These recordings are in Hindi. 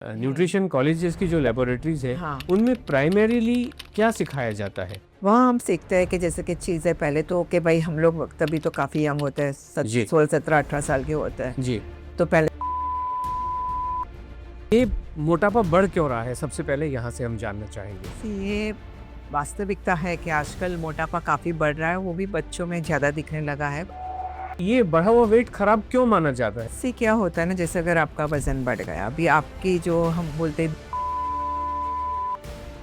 न्यूट्रिशन कॉलेजेस की जो लेबोरेटरीज है हाँ, उनमें प्राइमरीली क्या सिखाया जाता है? वहाँ हम सीखते हैं कि जैसे कि चीज़ें पहले तो कि भाई हम लोग तभी तो काफ़ी यंग होते हैं, जी 16 17 18 साल के होते हैं। जी। तो पहले ये मोटापा बढ़ क्यों रहा है, सबसे पहले यहाँ से हम जानना चाहेंगे। से ये वास्तविकता है कि आजकल मोटापा काफ़ी बढ़ रहा है, वो भी बच्चों में ज़्यादा दिखने लगा है। ये बढ़ा हुआ वेट खराब क्यों माना जाता है? इससे क्या होता है ना, जैसे अगर आपका वज़न बढ़ गया, अभी आपकी जो हम बोलते हैं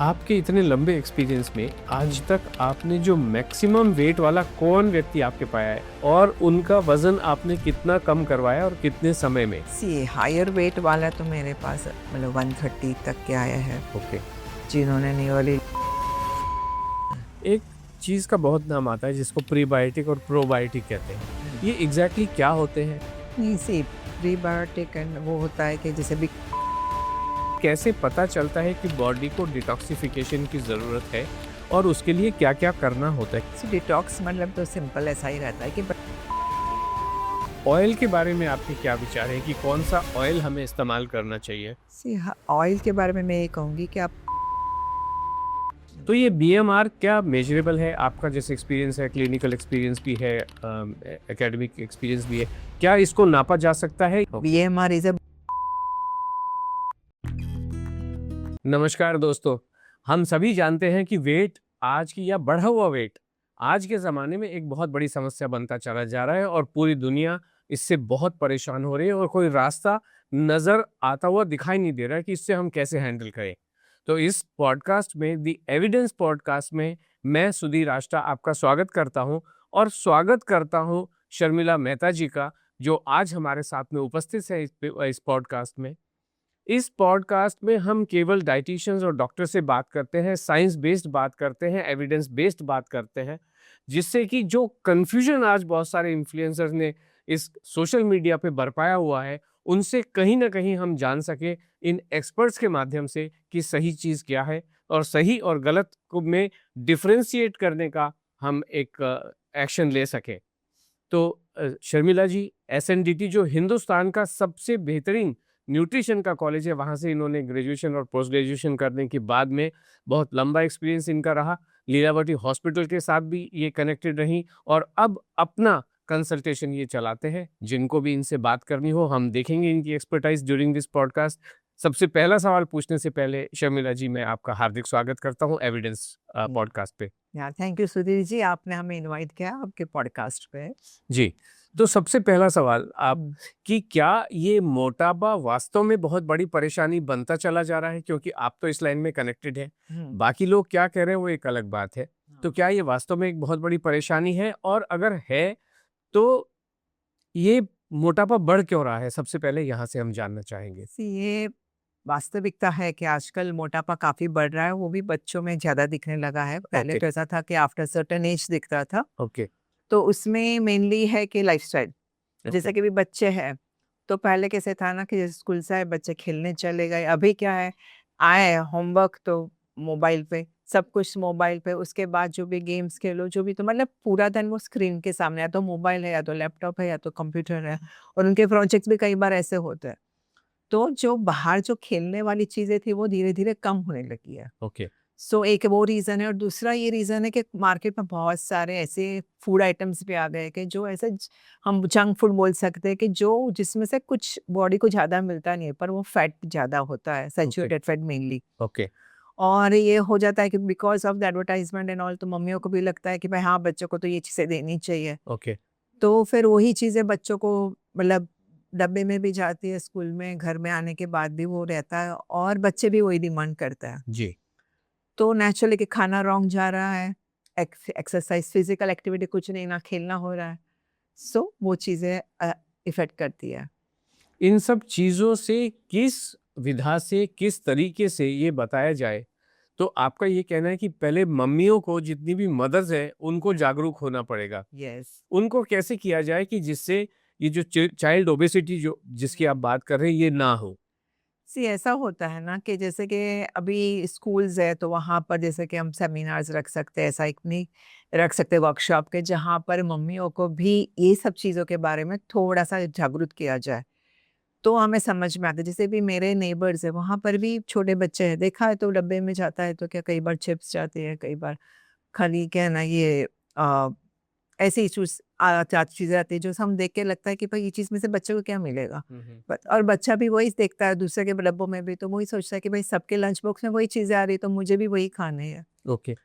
आपके इतने लंबे एक्सपीरियंस में आज तक आपने जो मैक्सिमम वेट वाला कौन व्यक्ति आपके पाया है और उनका वजन आपने कितना कम करवाया और कितने समय में? सी हायर वेट वाला तो मेरे पास मतलब 130 तक के आया है, ओके। जिन्होंने नियरली एक चीज़ का बहुत नाम आता है जिसको प्रीबायोटिक और प्रोबायोटिक कहते हैं। ये एग्जैक्टली क्या होते हैं? नहीं सी प्रीबायोटिक एंड वो होता है कि जैसे भी कैसे पता चलता है कि बॉडी को डिटॉक्सिफिकेशन की ज़रूरत है और उसके लिए क्या क्या करना होता है? डिटॉक्स मतलब तो सिंपल ऐसा ही रहता है कि ऑयल के बारे में आपके क्या विचार है कि कौन सा ऑयल हमें इस्तेमाल करना चाहिए? सी ऑयल के बारे में मैं ये कहूँगी कि आप तो ये बीएमआर क्या मेजरेबल है? आपका जैसे एक्सपीरियंस है, क्लिनिकल एक्सपीरियंस भी है, एकेडमिक एक्सपीरियंस भी है, क्या इसको नापा जा सकता है? BMR इज अ नमस्कार दोस्तों, हम सभी जानते हैं कि वेट आज की या बढ़ा हुआ वेट आज के ज़माने में एक बहुत बड़ी समस्या बनता चला जा रहा है और पूरी दुनिया इससे बहुत परेशान हो रही है और कोई रास्ता नज़र आता हुआ दिखाई नहीं दे रहा है कि इससे हम कैसे हैंडल करें। तो इस पॉडकास्ट में, द एविडेंस पॉडकास्ट में, मैं सुधीर आष्टा आपका स्वागत करता हूं और स्वागत करता हूं शर्मिला मेहता जी का, जो आज हमारे साथ में उपस्थित है इस पॉडकास्ट में। इस पॉडकास्ट में हम केवल डाइटिशियंस और डॉक्टर से बात करते हैं, साइंस बेस्ड बात करते हैं, एविडेंस बेस्ड बात करते हैं, जिससे कि जो कंफ्यूजन आज बहुत सारे इन्फ्लुएंसर्स ने इस सोशल मीडिया पे बरपाया हुआ है, उनसे कहीं ना कहीं हम जान सके इन एक्सपर्ट्स के माध्यम से कि सही चीज़ क्या है और सही और गलत को में डिफरेंशिएट करने का हम एक एक्शन ले सके। तो शर्मिला जी, एसएनडीटी जो हिंदुस्तान का सबसे बेहतरीन न्यूट्रिशन का कॉलेज है, वहाँ से इन्होंने ग्रेजुएशन और पोस्ट ग्रेजुएशन करने के बाद में बहुत लंबा एक्सपीरियंस इनका रहा। लीलावती हॉस्पिटल के साथ भी ये कनेक्टेड रहीं और अब अपना कंसल्टेशन ये चलाते हैं। जिनको भी इनसे बात करनी हो, हम देखेंगे इनकी एक्सपर्टाइज ड्यूरिंग दिस पॉडकास्ट। सबसे पहला सवाल पूछने से पहले शर्मिला जी, मैं आपका हार्दिक स्वागत करता हूँ एविडेंस पॉडकास्ट पे। या थैंक यू सुधीर जी, आपने हमें इनवाइट किया आपके पॉडकास्ट पे। जी, तो सबसे पहला सवाल आप हम्म, कि क्या ये मोटापा वास्तव में बहुत बड़ी परेशानी बनता चला जा रहा है? क्योंकि आप तो इस लाइन में कनेक्टेड हैं, हम्म, बाकी लोग क्या कह रहे हैं वो एक अलग बात है। तो हाँ। क्या ये वास्तव में एक बहुत बड़ी परेशानी है? और अगर है, तो ये मोटापा बढ़ क्यों रहा है? सबसे पहले यहाँ से हम जानना चाहेंगे। ये वास्तविकता है कि आजकल मोटापा काफी बढ़ रहा है, वो भी बच्चों में ज्यादा दिखने लगा है। पहले ओके, तो ऐसा था कि आफ्टर सर्टेन एज दिखता था। ओके, तो उसमें मेनली है कि लाइफस्टाइल, ओके, जैसे कि भी बच्चे हैं, तो पहले कैसे था ना कि जैसे स्कूल से आए बच्चे खेलने चले गए, अभी क्या है, आए होमवर्क तो मोबाइल पे, सब कुछ मोबाइल पे, उसके बाद जो भी गेम्स खेलो जो भी, तो मतलब पूरा दिन वो स्क्रीन के सामने, या तो मोबाइल है या तो लैपटॉप है या तो कंप्यूटर है, और उनके प्रोजेक्ट्स भी कई बार ऐसे होते हैं। तो जो बाहर जो खेलने वाली चीजें थी वो धीरे धीरे कम होने लगी है। ओके, सो एक वो रीज़न है, और दूसरा ये रीज़न है कि मार्केट में बहुत सारे ऐसे फूड आइटम्स भी आ गए हैं कि जो ऐसे हम जंक फूड बोल सकते हैं कि जो जिसमें से कुछ बॉडी को ज़्यादा मिलता नहीं है, पर वो फैट ज़्यादा होता है, okay, saturated fat mainly. Okay, और ये हो जाता है कि because of the advertisement and all, तो मम्मियों को भी लगता है कि भाई हाँ, बच्चों को तो ये चीज़ें देनी चाहिए। ओके, तो फिर वही चीज़ें बच्चों को मतलब डब्बे में भी जाती है, स्कूल में, घर में आने के बाद भी वो रहता है, और बच्चे भी वही डिमांड करते हैं। जी। तो नेचुरली कि खाना रॉन्ग जा रहा है, एक्सरसाइज फिजिकल एक्टिविटी कुछ नहीं, ना खेलना हो रहा है, सो वो चीज़ें इफ़ेक्ट करती है। इन सब चीज़ों से किस विधा से, किस तरीके से ये बताया जाए, तो आपका ये कहना है कि पहले मम्मियों को, जितनी भी मदर्स हैं, उनको जागरूक होना पड़ेगा। यस। उनको कैसे किया जाए कि जिससे ये जो चाइल्ड ओबेसिटी जो जिसकी आप बात कर रहे हैं, ये ना हो? सी ऐसा होता है ना कि जैसे कि अभी स्कूल्स है तो वहाँ पर जैसे कि हम सेमिनार्स रख सकते हैं, ऐसा एक नहीं रख सकते वर्कशॉप के, जहाँ पर मम्मियों को भी ये सब चीज़ों के बारे में थोड़ा सा जागरूक किया जाए। तो हमें समझ में आता है। जैसे भी मेरे नेबर्स है वहां पर भी छोटे बच्चे हैं, देखा है तो डब्बे में जाता है तो क्या कई बार चिप्स जाती है, कई बार खाली क्या है ना ये ऐसी इशूज चीजें आती है जो हम देख के लगता है कि भाई ये चीज में से बच्चे को क्या मिलेगा। और बच्चा भी वही देखता है दूसरे के डब्बों में भी, तो वही सोचता है कि भाई सबके लंच बॉक्स में वही चीजें आ रही तो मुझे भी वही खाने हैं। ओके।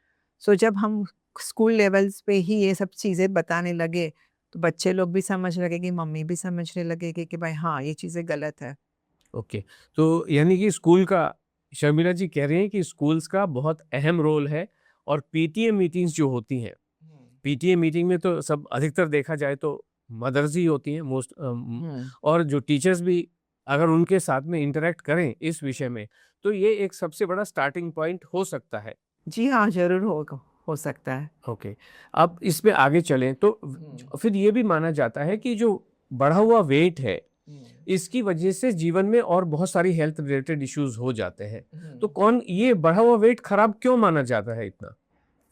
सो जब हम स्कूल लेवल्स पे ही ये सब चीजें बताने लगे तो बच्चे लोग भी समझ लगेगी, मम्मी भी समझने लगेगी कि भाई हाँ ये चीजें गलत है। ओके। तो यानी कि स्कूल का, शर्मिला जी कह रही हैं कि स्कूल्स का बहुत अहम रोल है, और पीटीए मीटिंग्स जो होती हैं, पीटीए मीटिंग में तो सब अधिकतर देखा जाए तो मदर्स ही होती हैं मोस्ट, और जो टीचर्स भी अगर उनके साथ में इंटरेक्ट करें इस विषय में, तो ये एक सबसे बड़ा स्टार्टिंग पॉइंट हो सकता है। जी हाँ, जरूर हो सकता है। ओके। अब इसमें आगे चलें तो फिर ये भी माना जाता है कि जो बढ़ा हुआ वेट है, इसकी वजह से जीवन में और बहुत सारी हेल्थ रिलेटेड इश्यूज हो जाते हैं। तो कौन ये बढ़ा हुआ वेट खराब क्यों माना जाता है इतना?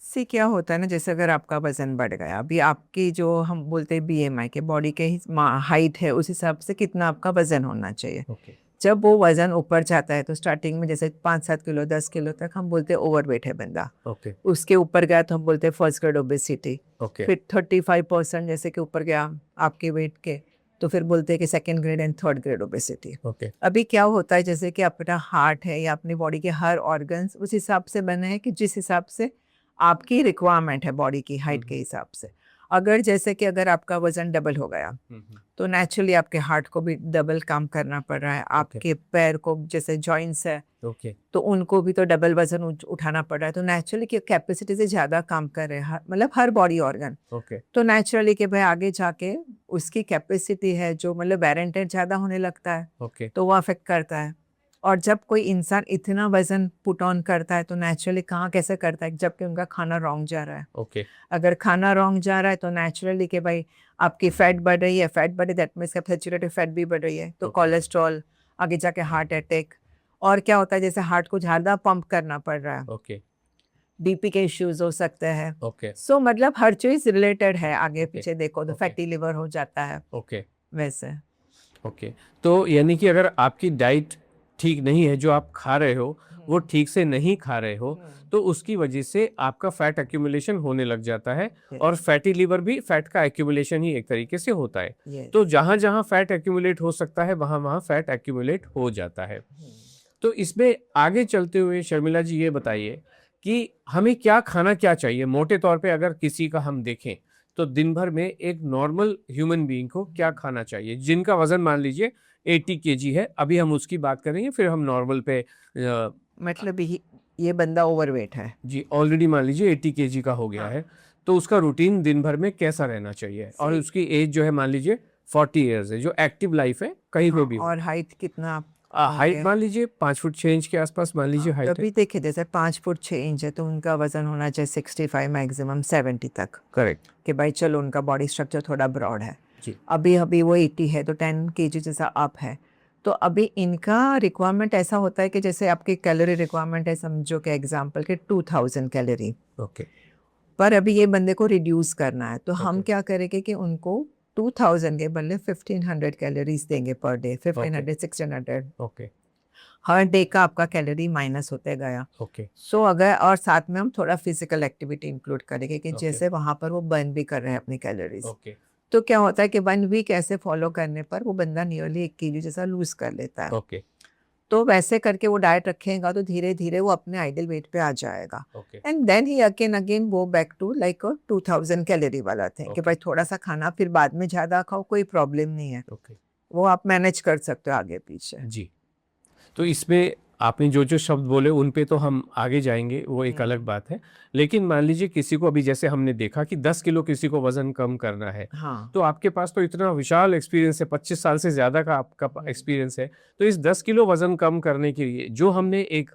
से क्या होता है ना, जैसे अगर आपका वजन बढ़ गया, अभी आपकी जो हम बोलते हैं बीएमआई के बॉडी के हाइट है उस हिसाब से कितना आपका वजन होना चाहिए। ओके। जब वो वजन ऊपर जाता है तो स्टार्टिंग में जैसे 5-7 किलो 10 किलो तक हम बोलते हैं ओवरवेट है बंदा। ओके। उसके ऊपर गया तो हम बोलते हैं फर्स्ट ग्रेड ओबेसिटी। ओके। फिर 35% जैसे कि ऊपर गया आपके वेट के तो फिर बोलते हैं कि second grade and third grade obesity. Okay. अभी क्या होता है जैसे कि अपना हार्ट है या अपनी बॉडी के हर ऑर्गन्स उस हिसाब से बने हैं कि जिस हिसाब से आपकी रिक्वायरमेंट है बॉडी की हाइट के हिसाब से। अगर जैसे कि अगर आपका वजन डबल हो गया तो नेचुरली आपके हार्ट को भी डबल काम करना पड़ रहा है, आपके पैर को जैसे जॉइंट्स है ओके। तो उनको भी तो डबल वजन उठाना पड़ रहा है, तो नेचुरली कि कैपेसिटी से ज़्यादा काम कर रहे हैं मतलब हर बॉडी ऑर्गन। ओके। तो नेचुरली कि भाई आगे जाके उसकी कैपेसिटी है जो मतलब वेर एंड टेयर ज़्यादा होने लगता है, ओके। तो वो अफेक्ट करता है। और जब कोई इंसान इतना वजन पुट ऑन करता है तो नेचुरली कहाँ कैसे करता है, जबकि उनका खाना रॉन्ग जा रहा है। ओके। अगर खाना रॉन्ग जा रहा है तो नेचुरली कि भाई आपकी फैट बढ़ रही है, फैट बढ़े दैट मीन्स सैचुरेटेड फैट भी बढ़ रही है, तो कोलेस्ट्रॉल, आगे जाके हार्ट अटैक। और क्या होता है जैसे हार्ट को ज़्यादा पंप करना पड़ रहा है, ओके। बीपी के इश्यूज हो सकते हैं। ओके। सो मतलब हर चीज़ रिलेटेड है, आगे पीछे देखो तो Okay. फैटी लिवर हो जाता है ओके। वैसे। ओके। तो यानी कि अगर आपकी डाइट ठीक नहीं है, जो आप खा रहे हो वो ठीक से नहीं खा रहे हो, तो उसकी वजह से आपका फैट एक्यूमुलेशन होने लग जाता है, और फैटी लिवर भी फैट का एक्यूमुलेशन ही एक तरीके से होता है। तो जहां जहां फैट एक्यूमुलेट हो सकता है वहां वहां फैट एक्यूमुलेट हो जाता है। तो इसमें आगे चलते हुए शर्मिला जी ये बताइए कि हमें क्या खाना क्या चाहिए मोटे तौर पे, अगर किसी का हम देखें तो दिन भर में एक नॉर्मल ह्यूमन बीइंग को क्या खाना चाहिए, जिनका वजन मान लीजिए 80 केजी है, अभी हम उसकी बात करेंगे, फिर हम नॉर्मल पे मतलब ये बंदा ओवरवेट है जी, ऑलरेडी मान लीजिए 80 केजी का हो गया है, तो उसका रूटीन दिन भर में कैसा रहना चाहिए, और उसकी एज जो है मान लीजिए 40 ईयर्स है, जो एक्टिव लाइफ है कहीं पे भी हो। और हाइट कितना? हाइट मान लीजिए 5 फुट 6 इंच के आसपास मान लीजिए हाइट है। अभी देखिए जैसे 5 फुट 6 इंच है तो उनका वजन होना चाहिए 65 मैक्सिमम 70 तक, करेक्ट। कि भाई चलो उनका बॉडी स्ट्रक्चर थोड़ा ब्रॉड है। जी। अभी अभी वो 80 है तो 10 केजी जैसा अप है, तो अभी इनका रिक्वायरमेंट ऐसा होता है कि जैसे आपकी कैलोरी रिक्वायरमेंट है समझो कि एग्जांपल के 2000 कैलोरी, ओके। पर अभी ये बंदे को रिड्यूस करना है तो हम क्या करेंगे कि उनको 2000 के बदले 1500 कैलोरीज देंगे पर डे, 1500 1600 ओके। हर डे का आपका कैलोरी माइनस होते गया। ओके। सो अगर और साथ में हम थोड़ा फिजिकल एक्टिविटी इंक्लूड करेंगे कि जैसे वहाँ पर वो बर्न भी कर रहे हैं अपनी कैलोरीज, ओके। तो क्या होता है कि 1 वीक ऐसे फॉलो करने पर वो बंदा नियरली 1 केजी जैसा लूज कर लेता है। ओके। तो वैसे करके वो डाइट रखेगा तो धीरे धीरे वो अपने आइडियल वेट पे आ जाएगा, ओके। एंड देन ही अगेन वो बैक टू लाइक 2000 कैलोरी वाला थे कि भाई थोड़ा सा खाना फिर बाद में ज़्यादा खाओ, कोई प्रॉब्लम नहीं है, ओके। वो आप मैनेज कर सकते हो आगे पीछे। जी। तो इसमें आपने जो जो शब्द बोले उन पे तो हम आगे जाएंगे, वो एक अलग बात है, लेकिन मान लीजिए किसी को अभी जैसे हमने देखा कि 10 किलो किसी को वजन कम करना है, तो आपके पास तो इतना विशाल एक्सपीरियंस है, 25 साल से ज़्यादा का आपका एक्सपीरियंस है, तो इस 10 किलो वजन कम करने के लिए जो हमने एक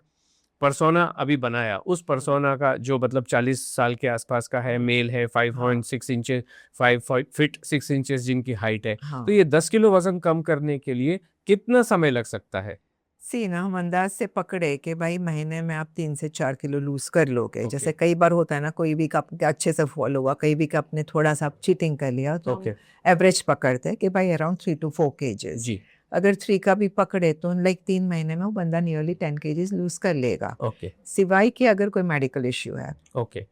पर्सोना अभी बनाया, उस पर्सोना का जो मतलब 40 साल के आसपास का है, मेल है, 5.6 इंचेस 5 फीट 6 इंचेस जिनकी हाइट है, तो ये 10 किलो वजन कम करने के लिए कितना समय लग सकता है? सी ना हम अंदाज से पकड़े कि भाई महीने में आप 3 से 4 किलो लूज कर लोगे। जैसे कई बार होता है ना, कोई वीक आपके अच्छे से फॉलो हुआ, कई वीक आपने थोड़ा सा चीटिंग कर लिया, तो एवरेज पकड़ते हैं कि भाई अराउंड 3 to 4 केजेस। जी। अगर 3 का भी पकड़े तो लाइक 3 महीने में वो बंदा नियरली 10 केजीज लूज कर लेगा, ओके सिवाय कि अगर कोई मेडिकल इश्यू है। ओके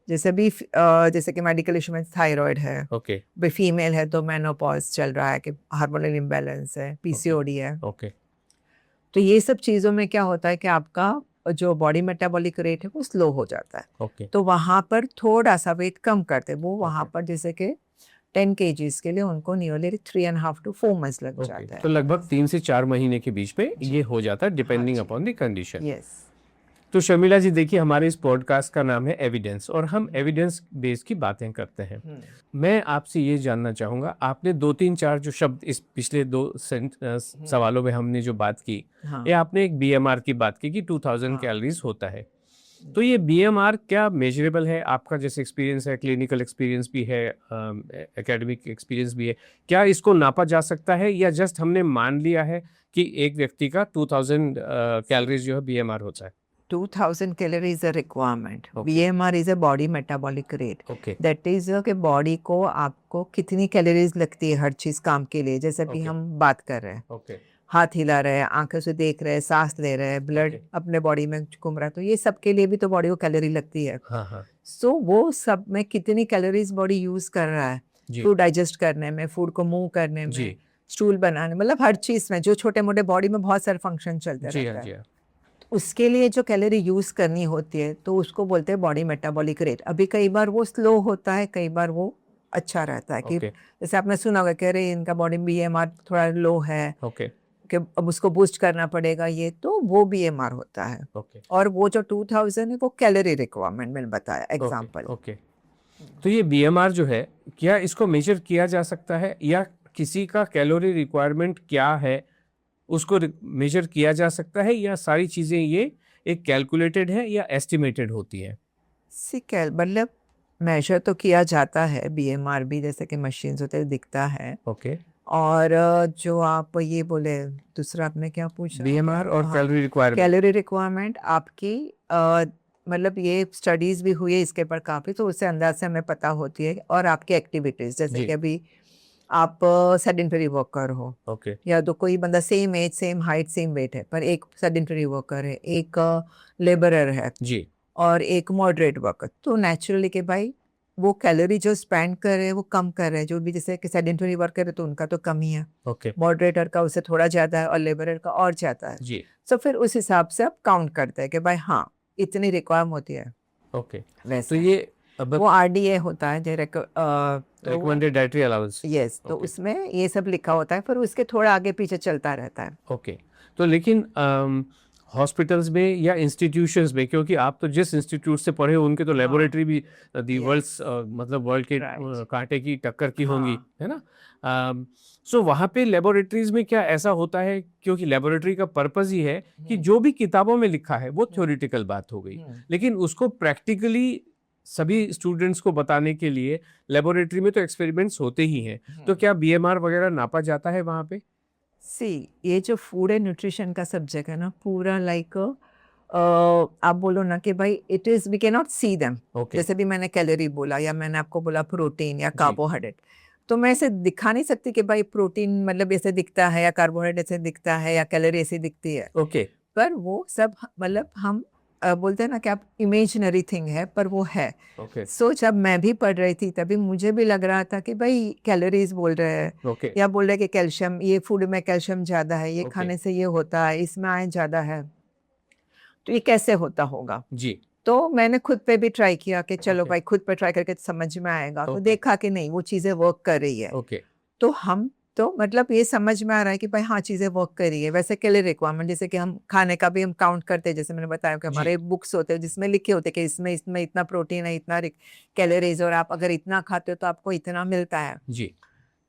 जैसे अभी जैसे कि मेडिकल इशू में थायराइड है, ओके भी फीमेल है तो मेनोपॉज चल रहा है कि हार्मोनल इम्बैलेंस है, पीसीओडी है। ओके तो ये सब चीज़ों में क्या होता है कि आपका जो बॉडी मेटाबॉलिक रेट है वो स्लो हो जाता है। ओके तो वहाँ पर थोड़ा सा वेट कम करते हैं वो, वहाँ Okay. पर जैसे कि 10 केजीज के लिए उनको नियरली 3.5 to 4 months लग ओके जाता है। तो लगभग 3 से 4 महीने के बीच में जी। ये हो जाता है डिपेंडिंग जी। Upon the condition. यस। तो शर्मिला जी देखिए, हमारे इस पॉडकास्ट का नाम है एविडेंस और हम एविडेंस बेस की बातें करते हैं। मैं आपसे ये जानना चाहूँगा, आपने 2-3-4 जो शब्द इस पिछले 2 सवालों में हमने जो बात की, हाँ। ये आपने एक बीएमआर की बात की कि 2000 हाँ। कैलोरीज होता है। तो ये बीएमआर क्या मेजरेबल है? आपका जैसे एक्सपीरियंस है, क्लिनिकल एक्सपीरियंस भी है, एकेडमिक एक्सपीरियंस भी है, क्या इसको नापा जा सकता है या जस्ट हमने मान लिया है कि एक व्यक्ति का 2000 कैलोरीज जो है बीएमआर होता है? 2000 calorie is a requirement. Okay. BMR is a body metabolic rate. Okay That is कि बॉडी को आपको कितनी कैलोरीज लगती है हर चीज़ काम के लिए। जैसे अभी Okay. हम बात कर रहे हैं, ओके हाथ हिला रहे हैं, आंखों से देख रहे हैं, सांस ले रहे हैं, ब्लड Okay. अपने बॉडी में घूम रहा है, तो ये सब के लिए भी तो बॉडी को कैलोरी लगती है। हाँ हाँ सो वो सब में कितनी कैलोरीज बॉडी यूज़ कर रहा है जी फूड डाइजेस्ट करने में, फूड को मूव करने जी में, स्टूल बनाने, मतलब हर चीज़ में जो छोटे मोटे बॉडी में बहुत सारे फंक्शन चलते जी रहता हाँ है। जी हाँ उसके लिए जो कैलोरी यूज़ करनी होती है तो उसको बोलते हैं बॉडी मेटाबॉलिक रेट। अभी कई बार वो स्लो होता है, कई बार वो अच्छा रहता है कि ओके जैसे आपने सुना होगा कह रहे इनका बॉडी बीएमआर थोड़ा लो है ओके कि अब उसको बूस्ट करना पड़ेगा, ये तो वो बीएमआर होता है। ओके और वो जो 2000 है वो कैलोरी रिक्वायरमेंट मैंने बताया एग्जांपल। ओके तो ये बीएमआर जो है, क्या इसको मेजर किया जा सकता है या किसी का कैलोरी रिक्वायरमेंट क्या है उसको मेजर किया जा सकता है, या सारी चीज़ें ये एक कैलकुलेटेड है या एस्टिमेटेड होती है? मतलब मेजर तो किया जाता है, बीएमआर भी जैसे कि मशीन्स होते हैं दिखता है। ओके और जो आप ये बोले दूसरा आपने क्या पूछा? बीएमआर और हाँ, कैलोरी रिक्वायरमेंट। कैलोरी रिक्वायरमेंट आपकी मतलब ये स्टडीज़ भी हुई है इसके ऊपर काफ़ी, तो उससे अंदाज से हमें पता होती है। और आपकी एक्टिविटीज़ जैसे जी कि अभी आप सेडेंटरी वर्कर हो ओके या तो कोई बंदा same age same height same weight है, पर एक सेडेंटरी वर्कर है, एक लेबरर है जी और एक मॉडरेट वर्कर, तो नेचुरली कि भाई वो कैलोरी जो स्पेंड कर रहे हैं वो कम कर रहे हैं। जो भी जैसे कि सेडेंटरी वर्कर है तो उनका तो कम ही है, ओके मॉडरेटर का उससे थोड़ा ज़्यादा है और लेबरर का और ज़्यादा है। जी सो फिर उस हिसाब से आप काउंट करते हैं कि भाई हाँ इतनी रिक्वायरमेंट होती है। ओके तो वैसे ये अब वो आरडीए होता है जो रिकमेंडेड डाइटरी अलाउंस। यस, तो ओके उसमें ये सब लिखा होता है, फिर उसके थोड़ा आगे पीछे चलता रहता है। ओके तो लेकिन हॉस्पिटल्स में या इंस्टीट्यूशंस में, क्योंकि आप तो जिस इंस्टीट्यूट से पढ़े हो उनके तो लेबोरेटरी भी दी Yes. वर्ल्ड्स मतलब वर्ल्ड के Right. कांटे की टक्कर की होंगी, हाँ। है ना? सो वहाँ पे लेबोरेटरीज में क्या ऐसा होता है, क्योंकि लेबोरेटरी का पर्पस ही है कि जो भी किताबों में लिखा है वो थ्योरेटिकल बात हो गई, लेकिन उसको प्रैक्टिकली सभी स्टूडेंट्स को बताने के लिए लेबोरेटरी में तो एक्सपेरिमेंट्स होते ही हैं। तो क्या बीएमआर वगैरह नापा जाता है वहाँ पे? ये जो फूड एंड न्यूट्रिशन का सब्जेक्ट है ना पूरा लाइक आप बोलो ना कि भाई it is we can not see them. Okay जैसे भी मैंने कैलोरी बोला या मैंने आपको बोला प्रोटीन या जी कार्बोहाइड्रेट, तो मैं ऐसे दिखा नहीं सकती कि भाई प्रोटीन मतलब ऐसे दिखता है या कार्बोहाइड्रेट ऐसे दिखता है या कैलोरी ऐसी दिखती है। ओके पर वो सब मतलब हम बोलते हैं ना कि आप इमेजिनरी थिंग है, पर वो है। ओके सो जब मैं भी पढ़ रही थी तभी मुझे भी लग रहा था कि भाई कैलोरीज बोल रहे हैं ओके या बोल रहे हैं कि कैल्शियम, ये फूड में कैल्शियम ज़्यादा है, ये ओके खाने से ये होता है, इसमें आयरन ज़्यादा है, तो ये कैसे होता होगा। जी तो मैंने खुद पे भी ट्राई किया कि चलो ओके भाई खुद पे ट्राई करके समझ में आएगा, तो ओके देखा कि नहीं वो चीज़ें वर्क कर रही है। ओके तो हम तो मतलब ये समझ में आ रहा है कि भाई हाँ चीज़ें वर्क कर रही है। वैसे कैलोरी रिक्वायरमेंट जैसे कि हम खाने का भी हम काउंट करते हैं, जैसे मैंने बताया कि जी हमारे बुक्स होते हैं जिसमें लिखे होते हैं कि इसमें इसमें इतना प्रोटीन है, इतना कैलोरीज, और आप अगर इतना खाते हो तो आपको इतना मिलता है। जी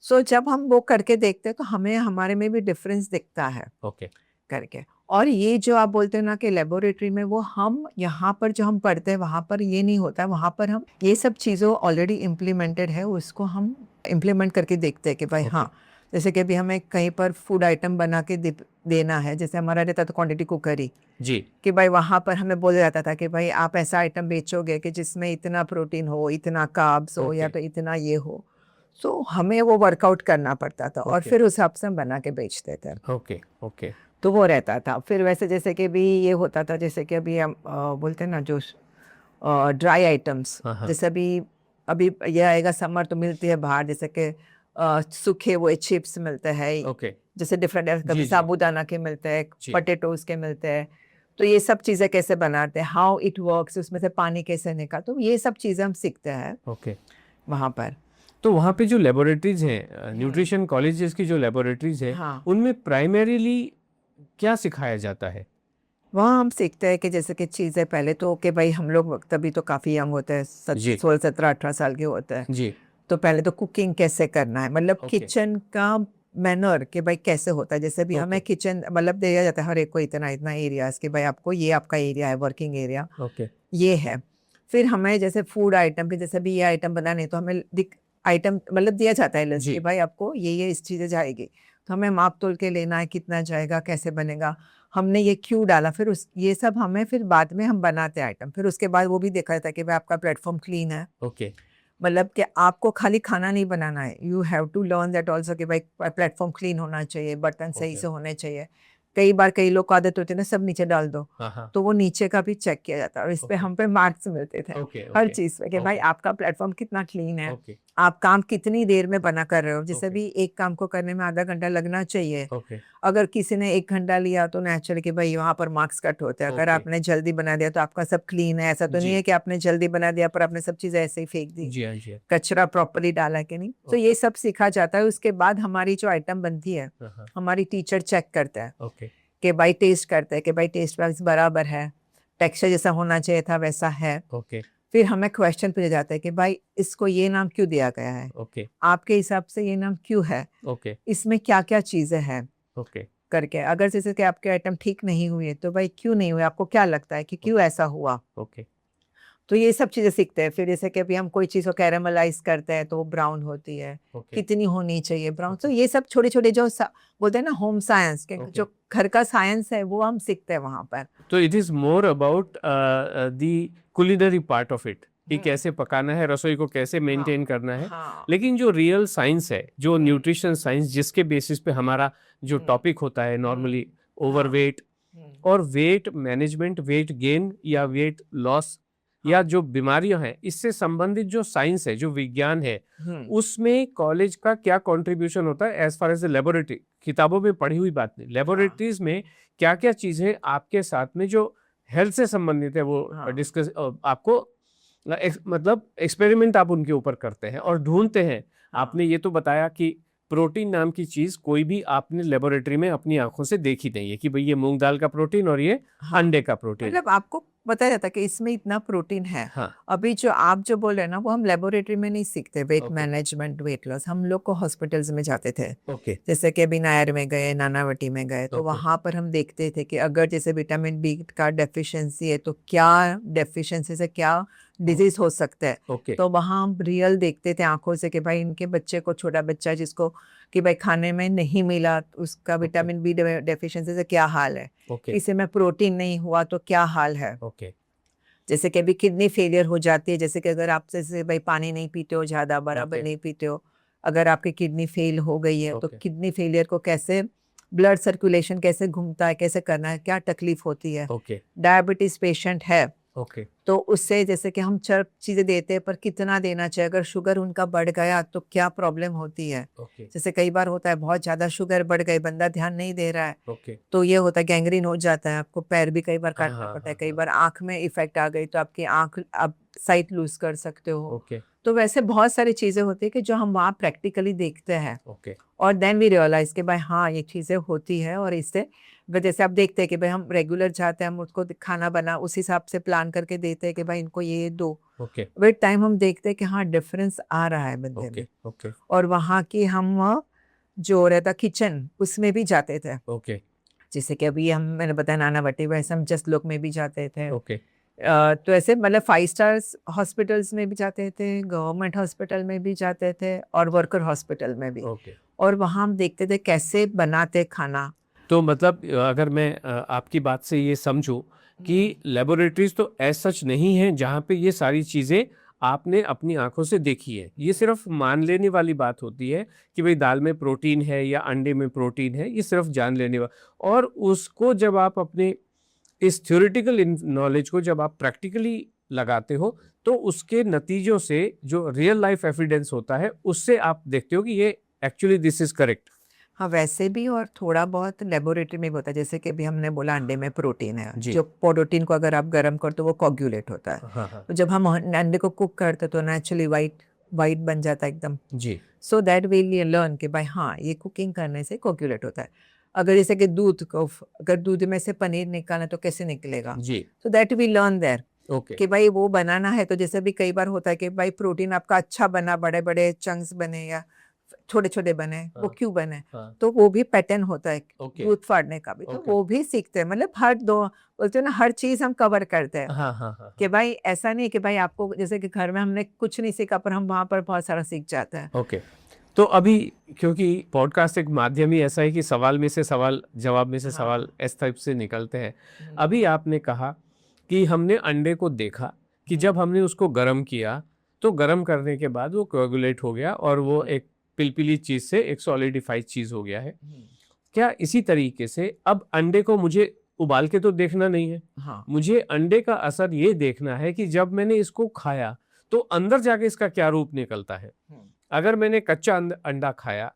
सो जब हम वो करके देखते हैं तो हमें हमारे में भी डिफरेंस दिखता है ओके करके। और ये जो आप बोलते हैं ना कि लेबोरेटरी में, वो हम यहाँ पर जो हम पढ़ते हैं वहाँ पर ये नहीं होता है। वहाँ पर हम ये सब चीज़ों ऑलरेडी इम्प्लीमेंटेड है, उसको हम इम्प्लीमेंट करके देखते हैं कि भाई ओके हाँ जैसे कि अभी हमें कहीं पर फूड आइटम बना के देना है, जैसे हमारा रहता था क्वांटिटी कुकरी, जी कि भाई वहाँ पर हमें बोला जाता था कि भाई आप ऐसा आइटम बेचोगे कि जिसमें इतना प्रोटीन हो, इतना कार्ब्स हो या ओके तो इतना ये हो। तो हमें वो वर्कआउट करना पड़ता था और Okay. फिर उस हिसाब से हम बना के बेचते थे। ओके ओके तो वो रहता था। फिर वैसे जैसे कि भी ये होता था, जैसे कि अभी हम बोलते हैं ना जो ड्राई आइटम्स, हाँ हाँ जैसे अभी अभी ये आएगा समर तो मिलती है बाहर, जैसे कि सूखे हुए चिप्स मिलते हैं, ओके जैसे डिफरेंट जी कभी जी साबूदाना के मिलते हैं, जी पोटैटोज के मिलते हैं। तो ये सब चीज़ें कैसे बनाते हैं, हाउ इट वर्क्स, उसमें से पानी कैसे निकाल, तो ये सब चीज़ें हम सीखते हैं ओके। वहाँ पर। तो वहाँ पे जो लेबोरेटरीज हैं, न्यूट्रिशन कॉलेजेस की जो लेबोरेटरीज है, हाँ, उनमें प्राइमरीली क्या सिखाया जाता है? वहाँ हम सीखते हैं कि जैसे कि चीज़ें पहले तो कि भाई हम लोग तभी तो काफ़ी यंग होते हैं, जी 16 17 18 साल के होते हैं। जी तो पहले तो कुकिंग कैसे करना है, मतलब ओके किचन का मैनर कि भाई कैसे होता है। जैसे भी हमें ओके किचन मतलब दिया जाता है हर एक को इतना इतना एरियाज कि भाई आपको ये आपका एरिया है, वर्किंग एरिया ओके ये है। फिर हमें जैसे फूड आइटम पे जैसे भी ये आइटम बनाने, तो हमें आइटम मतलब दिया जाता है लिस्ट जी कि भाई आपको ये इस चीज़ें जाएगी, तो हमें माप तोल के लेना है कितना जाएगा, कैसे बनेगा, हमने ये क्यों डाला, फिर उस ये सब हमें फिर बाद में हम बनाते हैं आइटम। फिर उसके बाद वो भी देखा जाता है कि भाई आपका प्लेटफॉर्म क्लीन है, ओके मतलब कि आपको खाली खाना नहीं बनाना है, you have to learn that also कि भाई प्लेटफॉर्म क्लीन होना चाहिए, बर्तन सही ओके से होने चाहिए। कई बार कई लोग को आदत होती है ना सब नीचे डाल दो, हाँ हाँ तो वो नीचे का भी चेक किया जाता है और इस पे ओके हम पे मार्क्स मिलते थे ओके हर ओके चीज़ पे कि भाई ओके आपका प्लेटफॉर्म कितना क्लीन है, ओके आप काम कितनी देर में बना कर रहे हो। जैसे ओके भी एक काम को करने में आधा घंटा लगना चाहिए, ओके अगर किसी ने 1 घंटा लिया तो नेचुरली कि भाई वहाँ पर मार्क्स कट होते हैं। अगर ओके आपने जल्दी बना दिया तो आपका सब क्लीन है, ऐसा तो नहीं जी है कि आपने जल्दी बना दिया पर आपने सब चीज़ें ऐसे ही फेंक दी, जी हाँ जी हाँ कचरा प्रॉपर्ली डाला कि नहीं। तो ओके ये सब सीखा जाता है। उसके बाद हमारी जो आइटम बनती है, हाँ हाँ हमारी टीचर चेक करता है ओके कि भाई टेस्ट करते हैं कि भाई टेस्ट वाइज बराबर है, टेक्सचर जैसा होना चाहिए था वैसा है। ओके फिर हमें क्वेश्चन पूछा जाता है कि भाई इसको ये नाम क्यों दिया गया है, ओके आपके हिसाब से ये नाम क्यों है, ओके इसमें क्या क्या चीज़ें हैं ओके करके। अगर जैसे कि आपके आइटम ठीक नहीं हुए तो भाई क्यों नहीं हुए, आपको क्या लगता है कि क्यों ओके ऐसा हुआ। ओके तो ये सब चीज़ें सीखते हैं। फिर जैसे कि अभी हम कोई चीज़ को कैरामलाइज करते हैं तो वो ब्राउन होती है, ओके कितनी होनी चाहिए ब्राउन। तो ओके ये सब छोटे छोटे जो बोलते हैं ना होम साइंस के, ओके जो घर का साइंस है वो हम सीखते हैं वहाँ पर। तो it is more about the culinary part of it कि कैसे पकाना है, रसोई को कैसे हाँ मेंटेन करना है। हाँ लेकिन जो रियल साइंस है, जो न्यूट्रिशन साइंस, जिसके बेसिस पे हमारा जो टॉपिक होता है नॉर्मली ओवरवेट और वेट मैनेजमेंट, वेट गेन या वेट लॉस या जो बीमारियां हैं, इससे संबंधित जो साइंस है, जो विज्ञान है, उसमें कॉलेज का क्या कंट्रीब्यूशन होता है as far as the laboratory. किताबों में पढ़ी हुई बात नहीं, लेबोरेटरीज में क्या क्या चीजें आपके साथ में जो हेल्थ से संबंधित है वो डिस्कस आपको मतलब एक्सपेरिमेंट आप उनके ऊपर करते हैं और ढूंढते हैं। आपने ये तो बताया कि प्रोटीन नाम की चीज कोई भी आपने लेबोरेटरी में अपनी आंखों से देखी नहीं है कि भाई ये मूंग दाल का प्रोटीन और ये अंडे का प्रोटीन। मतलब आपको बताया जाता है कि इसमें इतना प्रोटीन है। हाँ अभी जो आप जो बोल रहे हैं ना वो हम लेबोरेटरी में नहीं सीखते, weight okay management weight loss हम लोग को हॉस्पिटल्स में जाते थे। ओके जैसे कि अभी नायर में गए, नानावटी में गए, तो ओके वहाँ पर हम देखते थे कि अगर जैसे विटामिन बी का डेफिशिएंसी है तो क्या डेफिशिएंसी से क्या डिजीज हो सकता है। ओके तो वहाँ हम रियल देखते थे आंखों से कि भाई इनके बच्चे को, छोटा बच्चा जिसको कि भाई खाने में नहीं मिला उसका विटामिन बी डेफिशिएंसी से क्या हाल है, ओके किसी में प्रोटीन नहीं हुआ तो क्या हाल है। ओके जैसे कि अभी किडनी फेलियर हो जाती है, जैसे कि अगर आप जैसे भाई पानी नहीं पीते हो, ज़्यादा बराबर ओके नहीं पीते हो, अगर आपकी किडनी फेल हो गई है तो ओके किडनी फेलियर को कैसे, ब्लड सर्कुलेशन कैसे घूमता है, कैसे करना है, क्या तकलीफ होती है। ओके डायबिटीज पेशेंट है ओके तो उससे जैसे कि हम चीज़ें देते हैं पर कितना देना चाहिए, अगर शुगर उनका बढ़ गया तो क्या प्रॉब्लम होती है। ओके जैसे कई बार होता है बहुत ज़्यादा शुगर बढ़ गई, बंदा ध्यान नहीं दे रहा है, ओके तो ये होता है गैंग्रीन हो जाता है, आपको पैर भी कई बार हाँ काटना हाँ पड़ता है, हाँ कई हाँ बार आंख में इफेक्ट आ गई तो आपकी आंख आप साइट लूज कर सकते हो। ओके तो वैसे बहुत सारी चीज़ें होती है कि जो हम वहाँ प्रैक्टिकली देखते हैं ओके और देन वी रियलाइज कि भाई हाँ ये चीज़ें होती है। और इससे जैसे आप देखते हैं कि भाई हम रेगुलर जाते हैं, हम उसको खाना बना उस हिसाब से प्लान करके देते हैं कि भाई इनको ये दो, ओके विद टाइम हम देखते हैं कि हाँ डिफरेंस आ रहा है बंदे ओके में। ओके और वहाँ की हम जो रहता किचन उसमें भी जाते थे, ओके जैसे कि अभी हम मैंने बताया नानावटी, वैसे हम जस्ट लोग में भी जाते थे। ओके तो ऐसे मतलब 5 स्टार्स हॉस्पिटल्स में भी जाते थे, गवर्नमेंट हॉस्पिटल में भी जाते थे और वर्कर हॉस्पिटल में भी। ओके। और वहाँ हम देखते थे कैसे बनाते खाना। तो मतलब अगर मैं आपकी बात से ये समझूं कि लेबोरेटरीज तो एज सच नहीं है जहाँ पे ये सारी चीज़ें आपने अपनी आंखों से देखी है। ये सिर्फ मान लेने वाली बात होती है कि भाई दाल में प्रोटीन है या अंडे में प्रोटीन है, ये सिर्फ जान लेने वाला। और उसको जब आप अपने इस थ्योरेटिकल नॉलेज को जब आप प्रैक्टिकली लगाते हो, तो उसके नतीजों से जो रियल लाइफ एविडेंस होता है, उससे आप देखते हो कि ये एक्चुअली दिस इज करेक्ट। हाँ, वैसे भी और थोड़ा बहुत लेबोरेटरी में भी होता है, जैसे कि अभी हमने बोला अंडे में प्रोटीन है, जी। जो प्रोटीन को अगर आप गर्म कर तो वो कोगुलेट होता है। हाँ हाँ तो जब हम अंडे को कुक करते तो नेचुरली वाइट वाइट बन जाता है एकदम। जी so that will you learn कि भाई हाँ, ये कुकिंग करने से कोगुलेट होता है। अगर जैसे कि दूध को, अगर दूध में से पनीर निकालना तो कैसे निकलेगा? जी so that we learn there okay कि भाई वो बनाना है तो जैसे भी कई बार होता है कि भाई प्रोटीन आपका अच्छा बना, बड़े बड़े चंक्स बने या छोटे छोटे बने, वो हाँ, क्यों बने? हाँ तो वो भी पैटर्न होता है ओके दूध फाड़ने का भी, तो ओके वो भी सीखते हैं। मतलब हर दो बोलते हैं ना, हर चीज हम कवर करते हैं हाँ हाँ हाँ कि भाई ऐसा नहीं कि भाई आपको जैसे कि घर में हमने कुछ नहीं सीखा पर हम वहां पर बहुत सारा सीख जाते हैं। ओके। तो अभी क्योंकि पॉडकास्ट एक माध्यम ही ऐसा है कि सवाल में से सवाल, जवाब में से हाँ सवाल इस टाइप से निकलते हैं। हम्म, अभी आपने कहा कि हमने अंडे को देखा कि जब हमने उसको गर्म किया, तो गर्म करने के बाद वो कोएगुलेट हो गया और वो एक पिलपिली चीज से एक सॉलिडिफाइड चीज हो गया है। हम्म, क्या इसी तरीके से अब अंडे को मुझे उबाल के तो देखना नहीं है, हाँ मुझे अंडे का असर ये देखना है कि जब मैंने इसको खाया तो अंदर जाके इसका क्या रूप निकलता है। अगर मैंने कच्चा अंडा खाया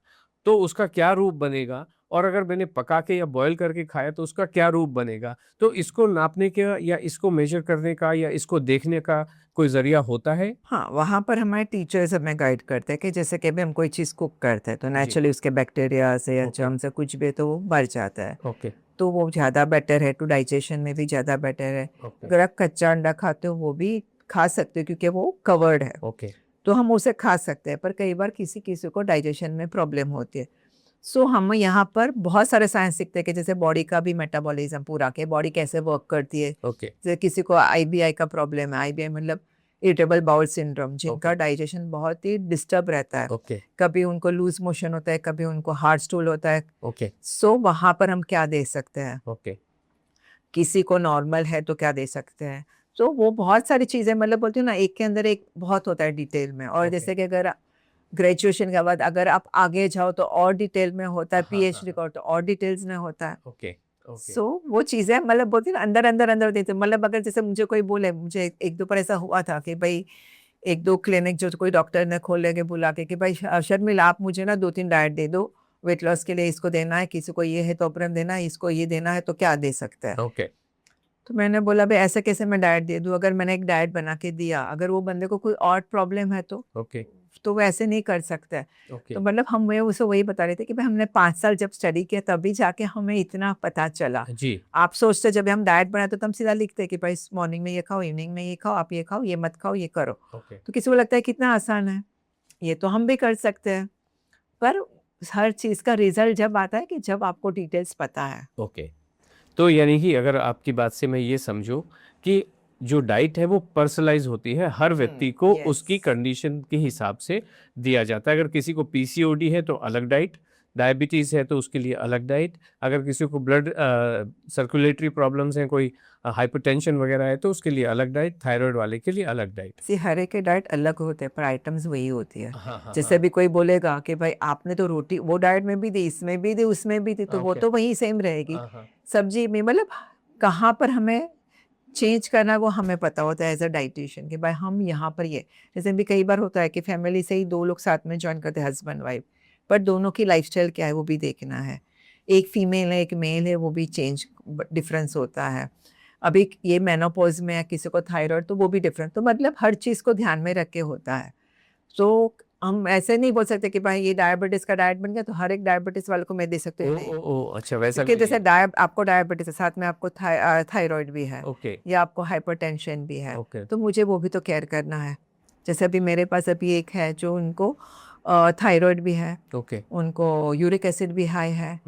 तो उसका क्या रूप बनेगा, और अगर मैंने पका के या बॉयल करके खाया तो उसका क्या रूप बनेगा। तो इसको नापने का या इसको मेजर करने का या इसको देखने का कोई जरिया होता है? हाँ, वहाँ पर हमारे टीचर्स हमें गाइड करते हैं कि जैसे कि अभी हम कोई चीज़ कुक करते हैं तो जी नेचुरली उसके बैक्टीरिया से या ओके जर्म से कुछ भी है तो वो मर जाता है। ओके तो वो ज़्यादा बेटर है, टू डाइजेशन में भी ज़्यादा बेटर है। ओके अगर आप कच्चा अंडा खाते हो वो भी खा सकते हो क्योंकि वो कवर्ड है, ओके तो हम उसे खा सकते हैं। पर कई बार किसी किसी को डाइजेशन में प्रॉब्लम होती है। सो हम यहाँ पर बहुत सारे साइंस सीखते हैं कि जैसे बॉडी का भी मेटाबॉलिज्म पूरा, के बॉडी कैसे वर्क करती है। ओके जैसे किसी को आईबीआई का प्रॉब्लम है, आईबीआई मतलब इरिटेबल बाउल सिंड्रोम, जिनका ओके डाइजेशन बहुत ही डिस्टर्ब रहता है। ओके कभी उनको लूज मोशन होता है, कभी उनको हार्ड स्टूल होता है। ओके सो वहाँ पर हम क्या दे सकते हैं? ओके किसी को नॉर्मल है तो क्या दे सकते हैं? तो वो बहुत सारी चीज़ें, मतलब बोलती हूँ ना, एक के अंदर एक बहुत होता है डिटेल में। और ओके जैसे कि अगर ग्रेजुएशन के बाद अगर आप आगे जाओ तो और डिटेल में होता है, हाँ हाँ पीएचडी हाँ का तो और डिटेल्स में होता है। ओके ओके सो वो चीज़ें मतलब बोलती हूँ ना, अंदर अंदर अंदर देते, मतलब अगर जैसे मुझे कोई बोले, मुझे एक दो बार ऐसा हुआ था कि भाई एक दो क्लिनिक जो कोई डॉक्टर ने खोले के बुला के कि भाई शर्मिला आप मुझे ना 2-3 डाइट दे दो, वेट लॉस के लिए इसको देना है, किसी को ये है तो ऑपरेशन देना है, इसको ये देना है, तो क्या दे सकते हैं? ओके तो मैंने बोला भाई ऐसे कैसे मैं डाइट दे दूँ? अगर मैंने एक डाइट बना के दिया, अगर वो बंदे को कोई और प्रॉब्लम है ओके तो वो ऐसे नहीं कर सकता है। ओके तो मतलब हम मैं उसे वही बता रहे थे कि भाई हमने 5 साल जब स्टडी किया तभी जाके हमें इतना पता चला। जी आप सोचते जब हम डाइट बनाते तो हम सीधा लिखते कि भाई मॉर्निंग में ये खाओ, इवनिंग में ये खाओ, आप ये खाओ, ये मत खाओ, ये करो। ओके तो किसी को लगता है कितना आसान है, ये तो हम भी कर सकते हैं। पर हर चीज़ का रिजल्ट जब आता है कि जब आपको डिटेल्स पता है। ओके। तो यानी कि अगर आपकी बात से मैं ये समझूं कि जो डाइट है वो पर्सनलाइज होती है, हर व्यक्ति को उसकी यस। कंडीशन के हिसाब से दिया जाता है। अगर किसी को पीसीओडी है तो अलग डाइट, डायबिटीज़ है तो उसके लिए अलग डाइट, अगर किसी को ब्लड सर्कुलेटरी प्रॉब्लम्स हैं, कोई हाइपरटेंशन वगैरह है तो उसके लिए अलग डाइट, थायराइड वाले के लिए अलग डाइट। सी हर एक के डाइट अलग होते हैं पर आइटम्स वही होती है। हाँ हाँ जैसे अभी कोई बोलेगा कि भाई आपने तो रोटी वो डाइट में भी दी, इसमें भी दी, उसमें भी दी, तो वो ओके तो वही सेम रहेगी। हाँ हाँ सब्जी में मतलब कहाँ पर हमें चेंज करना है वो हमें पता होता है एज अ डाइटिशियन कि भाई हम यहाँ पर ये। जैसे भी कई बार होता है कि फैमिली से ही 2 लोग साथ में जॉइन करते हैं, हस्बैंड वाइफ, पर दोनों की लाइफस्टाइल क्या है वो भी देखना है। एक फीमेल है, एक मेल है, वो भी चेंज डिफरेंस होता है। अभी ये मेनोपॉज में है, किसी को थायराइड, तो वो भी डिफरेंट। तो मतलब हर चीज़ को ध्यान में रख के होता है। तो हम ऐसे नहीं बोल सकते कि भाई ये डायबिटीज़ का डाइट बन गया तो हर एक डायबिटीज़ वाले को मैं दे सकती ओ हूँ, ओ नहीं। ओ अच्छा वैसा क्योंकि भी जैसे नहीं आपको डायबिटीज है, साथ में आपको थायराइड भी है है। ओके या आपको हाइपरटेंशन भी है, ओके तो मुझे वो भी तो केयर करना है। जैसे अभी मेरे पास अभी एक है जो उनको थायराइड भी है, ओके उनको यूरिक एसिड भी हाई है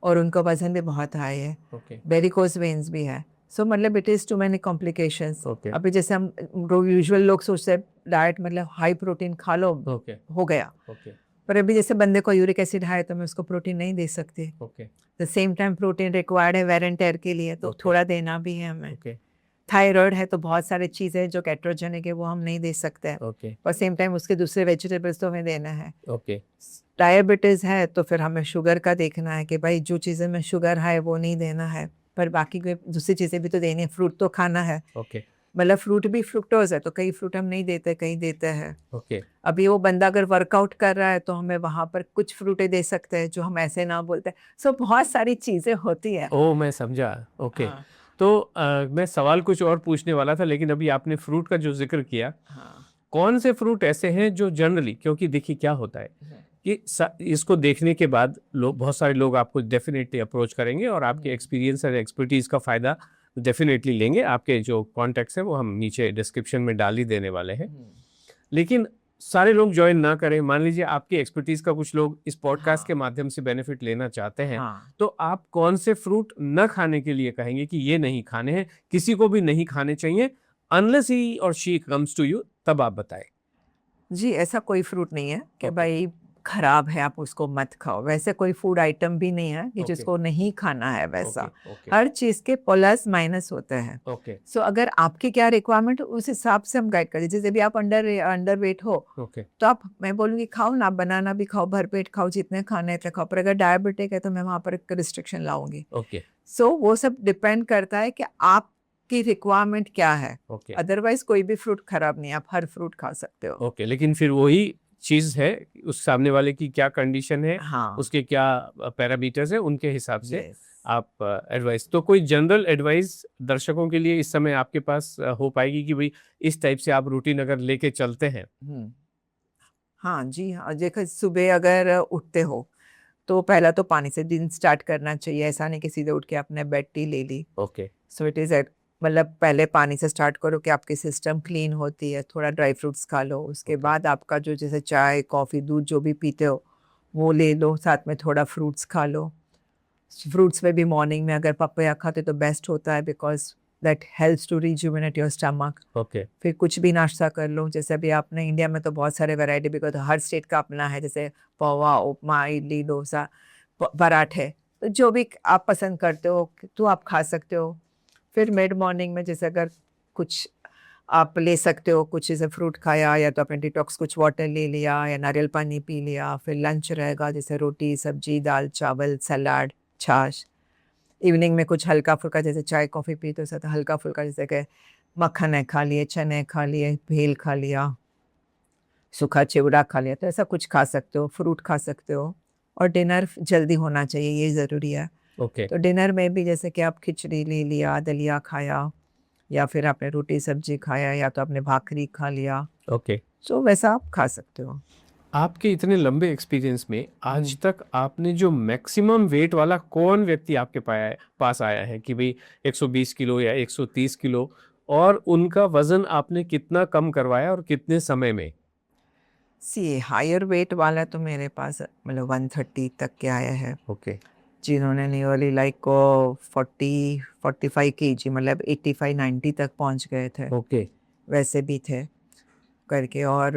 और उनका वजन भी बहुत हाई है, ओके वेरिकोज वेन्स भी है। सो मतलब it is too many complications. Okay अभी जैसे हम यूजुअल लोग सोचते हैं डाइट मतलब हाई प्रोटीन खा लो, ओके हो गया। ओके पर अभी जैसे बंदे को यूरिक एसिड हाई तो मैं उसको प्रोटीन नहीं दे सकती। Okay the same time protein required है वेर एंड टेयर के लिए, तो Okay. थोड़ा देना भी है हमें। ओके थायराइड है तो बहुत सारी चीज़ें जो कैट्रोजेनिक है वो हम नहीं दे सकते हैं, ओके और सेम टाइम उसके दूसरे वेजिटेबल्स तो हमें देना है। ओके डायबिटीज़ है तो फिर हमें शुगर का देखना है कि भाई जो चीज़ें में शुगर है वो नहीं देना है, पर बाकी कोई दूसरी चीज़ें भी तो देनी है, फ्रूट तो खाना है। ओके मतलब फ्रूट भी फ्रुक्टोज है तो कई फ्रूट हम नहीं देते, कहीं देते हैं। ओके अभी वो बंदा अगर वर्कआउट कर रहा है तो हमें वहाँ पर कुछ फ्रूटें दे सकते हैं जो हम ऐसे ना बोलते। सो बहुत सारी चीज़ें होती है। ओ मैं समझा। ओके हाँ तो मैं सवाल कुछ और पूछने वाला था, लेकिन अभी आपने फ्रूट का जो जिक्र किया, हाँ कौन से फ्रूट ऐसे हैं जो जनरली, क्योंकि देखिए क्या होता है कि इसको देखने के बाद लोग, बहुत सारे लोग आपको डेफिनेटली अप्रोच करेंगे और आपके एक्सपीरियंस और एक्सपर्टीज का फ़ायदा डेफिनेटली लेंगे। आपके जो कॉन्टैक्ट्स हैं वो हम नीचे डिस्क्रिप्शन में डाल ही देने वाले हैं। लेकिन सारे लोग ज्वाइन ना करें, मान लीजिए आपकी एक्सपर्टीज का कुछ लोग इस पॉडकास्ट के माध्यम से बेनिफिट लेना चाहते हैं, हाँ तो आप कौन से फ्रूट न खाने के लिए कहेंगे कि ये नहीं खाने हैं, किसी को भी नहीं खाने चाहिए, अनलेस ही और शी कम्स टू यू, तब आप बताएं। जी, ऐसा कोई फ्रूट नहीं है कि ओके भाई खराब है आप उसको मत खाओ, वैसे कोई फूड आइटम भी नहीं है कि ओके जिसको नहीं खाना है वैसा। ओके ओके हर चीज़ के प्लस माइनस होते हैं। ओके सो अगर आपके क्या रिक्वायरमेंट उस हिसाब से हम गाइड कर दीजिए। जैसे भी आप अंडर वेट हो ओके तो आप, मैं बोलूँगी खाओ ना, बनाना भी खाओ, भरपेट खाओ, जितने खाने हैं इतने खाओ, पर अगर डायबिटिक है तो मैं वहाँ पर एक रिस्ट्रिक्शन लाऊंगी। ओके सो वो सब डिपेंड करता है कि आपकी रिक्वायरमेंट क्या है। ओके अदरवाइज कोई भी फ्रूट खराब नहीं है, आप हर फ्रूट खा सकते हो। ओके लेकिन फिर वही चीज़ है, उस सामने वाले की क्या कंडीशन है, हाँ उसके क्या पैरामीटर्स है, उनके हिसाब से यस आप एडवाइस, तो कोई जनरल एडवाइस दर्शकों के लिए इस समय आपके पास हो पाएगी कि भाई इस टाइप से आप रूटीन अगर लेके चलते हैं? हाँ जी हाँ, देखो सुबह अगर उठते हो तो पहला तो पानी से दिन स्टार्ट करना चाहिए। ऐसा नहीं कि सीधे उठ के आपने बेड टी ले ली। ओके सो इट इज़ मतलब पहले पानी से स्टार्ट करो कि आपकी सिस्टम क्लीन होती है, थोड़ा ड्राई फ्रूट्स खा लो, उसके ओके बाद आपका जो जैसे चाय कॉफ़ी दूध जो भी पीते हो वो ले लो, साथ में थोड़ा फ्रूट्स खा लो। फ्रूट्स में भी मॉर्निंग में अगर पपाया खाते तो बेस्ट होता है, because that helps to rejuvenate your stomach. Okay फिर कुछ भी नाश्ता कर लो, जैसे अभी आपने इंडिया में तो बहुत सारे वैरायटी, बिकॉज हर स्टेट का अपना है, जैसे पोहा, उपमा, इडली, डोसा, पराठे, तो जो भी आप पसंद करते हो तो आप खा सकते हो। फिर मिड मॉर्निंग में जैसे अगर कुछ आप ले सकते हो, कुछ जैसे फ्रूट खाया या तो आपने डिटॉक्स कुछ वाटर ले लिया या नारियल पानी पी लिया। फिर लंच रहेगा जैसे रोटी सब्जी दाल चावल सलाद छाछ। इवनिंग में कुछ हल्का फुल्का, जैसे चाय कॉफ़ी पीते हो साथ हल्का फुल्का, जैसे कि मक्खन है खा लिए, चने खा लिए, भेल खा लिया, सूखा चिवड़ा खा लिया, तो ऐसा कुछ खा सकते हो, फ्रूट खा सकते हो। और डिनर जल्दी होना चाहिए, ये ज़रूरी है। ओके तो डिनर में भी जैसे कि आप खिचड़ी ले लिया, दलिया खाया, या फिर आपने रोटी सब्जी खाया, या तो आपने भाकरी खा लिया, ओके तो वैसा आप खा सकते हो। आपके इतने लंबे एक्सपीरियंस में आज हम्म। तक आपने जो मैक्सिमम वेट वाला कौन व्यक्ति आपके पास आया है कि भाई 120 किलो या 130 किलो, और उनका वजन आपने कितना कम करवाया और कितने समय में? सी हायर वेट वाला तो मेरे पास मतलब 130 तक के आया है, ओके जिन्होंने नियरली लाइक 40-45 kg, मतलब 85-90 तक पहुंच गए थे, ओके वैसे भी थे करके। और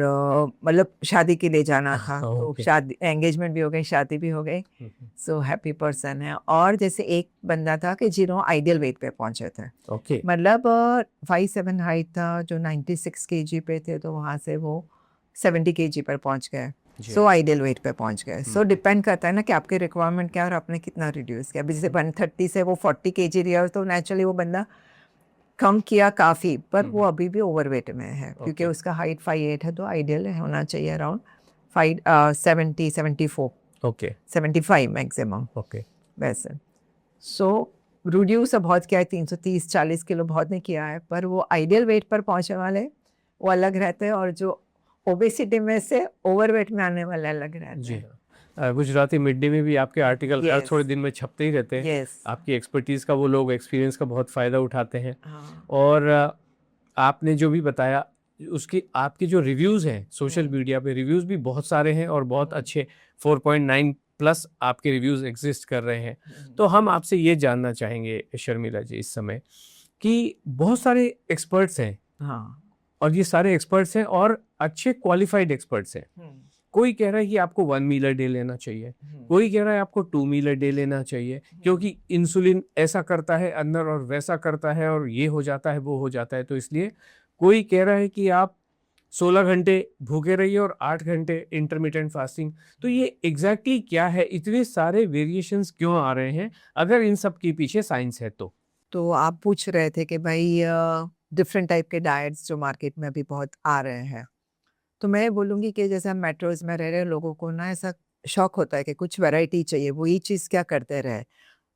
मतलब शादी के लिए जाना था तो ओके शादी एंगेजमेंट भी हो गई, शादी भी हो गई। सो हैप्पी पर्सन है। और जैसे एक बंदा था कि जिन्होंने आइडियल वेट पे पहुंचे थे, ओके मतलब 5'7" हाइट था, जो 96 kg पे थे, तो वहाँ से वो 70 kg पर पहुंच गए। जी सो आइडियल वेट पे पहुंच गए। सो डिपेंड करता है ना कि आपके रिक्वायरमेंट क्या है और आपने कितना रिड्यूस किया। अभी जैसे 130 से वो 40 kg रिया तो नेचुरली वो बंदा कम किया काफ़ी, पर वो अभी भी ओवरवेट में है क्योंकि ओके उसका हाइट 5'8" है, तो आइडियल होना चाहिए अराउंड 70-74 ओके 75 मैक्सिमम ओके वैसे। सो रिड्यूस बहुत किया है, 330-40 किलो बहुत नहीं किया है, पर वो आइडियल वेट पर पहुंचने वाले वो अलग रहते हैं, और जो ओबेसिटी में से ओवरवेट में आने वाले अलग रहते जी हैं। हाँ। गुजराती मिड डे में भी आपके आर्टिकल हर यस थोड़े दिन में छपते ही रहते हैं। यस आपकी एक्सपर्टीज़ का वो लोग एक्सपीरियंस का बहुत फ़ायदा उठाते हैं। हाँ और आपने जो भी बताया, उसकी आपके जो रिव्यूज़ हैं सोशल मीडिया पे, रिव्यूज़ भी बहुत सारे हैं और बहुत अच्छे 4.9 प्लस आपके रिव्यूज़ एग्जिस्ट कर रहे हैं। तो हम आपसे ये जानना चाहेंगे शर्मिला जी इस समय कि बहुत सारे एक्सपर्ट्स हैं, हाँ और ये सारे एक्सपर्ट्स हैं और अच्छे क्वालिफाइड एक्सपर्ट्स हैं। कोई कह रहा है कि आपको 1 मील अ डे लेना चाहिए, कोई कह रहा है आपको 2 मील अ डे लेना चाहिए, क्योंकि इंसुलिन ऐसा करता है अंदर और वैसा करता है और ये हो जाता है, वो हो जाता है। तो इसलिए कोई कह रहा है कि आप 16 घंटे भूखे रहिए और 8 घंटे इंटरमिटेंट फास्टिंग। तो ये एग्ज़ैक्टली क्या है? इतने सारे वेरिएशंस क्यों आ रहे हैं? अगर इन सब के पीछे साइंस है तो? तो आप पूछ रहे थे कि भाई डिफरेंट टाइप के डाइट्स जो मार्केट में अभी बहुत आ रहे हैं। तो मैं बोलूँगी कि जैसे हम मेट्रोज़ में रह रहे लोगों को ना ऐसा शौक होता है कि कुछ वैरायटी चाहिए, वही चीज़ क्या करते रहे।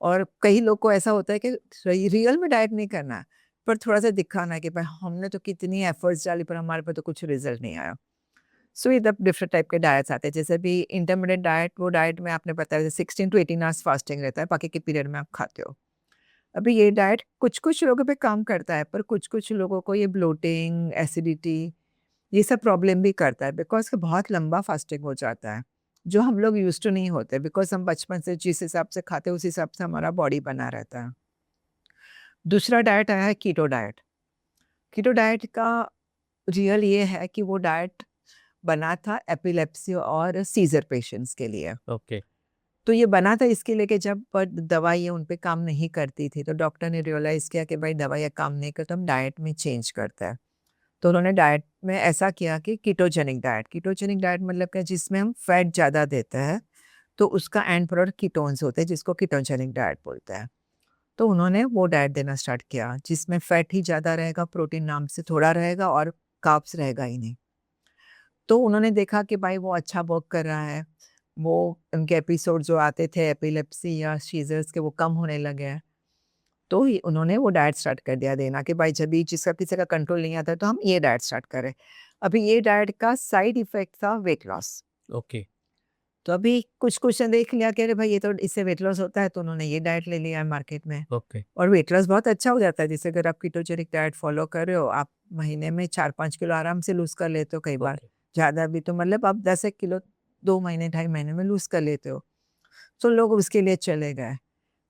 और कई लोग को ऐसा होता है कि रियल में डाइट नहीं करना है, पर थोड़ा-सा दिखाना है कि भाई हमने तो कितनी एफर्ट्स डाली पर हमारे पे तो कुछ रिज़ल्ट नहीं आया। सो ये डिफरेंट टाइप के डाइट्स आते हैं। जैसे अभी इंटरमिटेंट डाइट, वो डाइट में आपने बताया जैसे 16 टू 18 आवर्स फास्टिंग रहता है, बाकी के पीरियड में आप खाते हो। अभी ये डाइट कुछ-कुछ लोगों पे काम करता है, पर कुछ-कुछ लोगों को ये ब्लोटिंग, एसिडिटी ये सब प्रॉब्लम भी करता है बिकॉज़ बहुत लंबा फास्टिंग हो जाता है, जो हम लोग यूज़्ड टू नहीं होते बिकॉज़ हम बचपन से जिस हिसाब से खाते हैं उस हिसाब से हमारा बॉडी बना रहता है। दूसरा डाइट आया है कीटो डाइट। कीटो डाइट का रियल ये है कि वो डाइट बना था एपिलेप्सी और सीज़र पेशेंट्स के लिए। ओके, तो ये बना था इसके लिए कि जब पर दवाइयाँ उन पे काम नहीं करती थी, तो डॉक्टर ने रियलाइज़ किया कि भाई दवाइयाँ काम नहीं करती, तो हम डाइट में चेंज करते हैं। तो उन्होंने डाइट में ऐसा किया कि कीटोजेनिक डाइट मतलब क्या, जिसमें हम फैट ज़्यादा देते हैं, तो उसका एंड प्रोडक्ट कीटोन्स होते हैं जिसको कीटोजेनिक डाइट बोलते हैं। तो उन्होंने वो डाइट देना स्टार्ट किया जिसमें फैट ही ज़्यादा रहेगा, प्रोटीन नाम से थोड़ा रहेगा और कार्ब्स रहेगा ही नहीं। तो उन्होंने देखा कि भाई वो अच्छा वर्क कर रहा है। वो उनके एपिसोड जो आते थे एपिलेप्सी या सीज़र्स के, वो कम होने लगे हैं। तो ये उन्होंने वो डाइट स्टार्ट कर दिया देना कि भाई जब भी जिसका किसी का कंट्रोल नहीं आता है, तो हम ये डाइट स्टार्ट करें। अभी ये डाइट का साइड इफ़ेक्ट था वेट लॉस। ओके, तो अभी कुछ-कुछ ने देख लिया कि अरे भाई ये तो इससे वेट लॉस होता है, तो उन्होंने ये डाइट ले लिया है मार्केट में। ओके, और वेट लॉस बहुत अच्छा हो जाता है। जैसे अगर आप कीटोजेनिक डाइट फ़ॉलो कर रहे हो, आप महीने में 4-5 किलो आराम से लूज़ कर लेते हो कई बार। ओके, ज़्यादा भी तो मतलब आप 10 एक किलो 2 महीने, ढाई महीने में लूज़ कर लेते हो। तो लोग उसके लिए चले गए।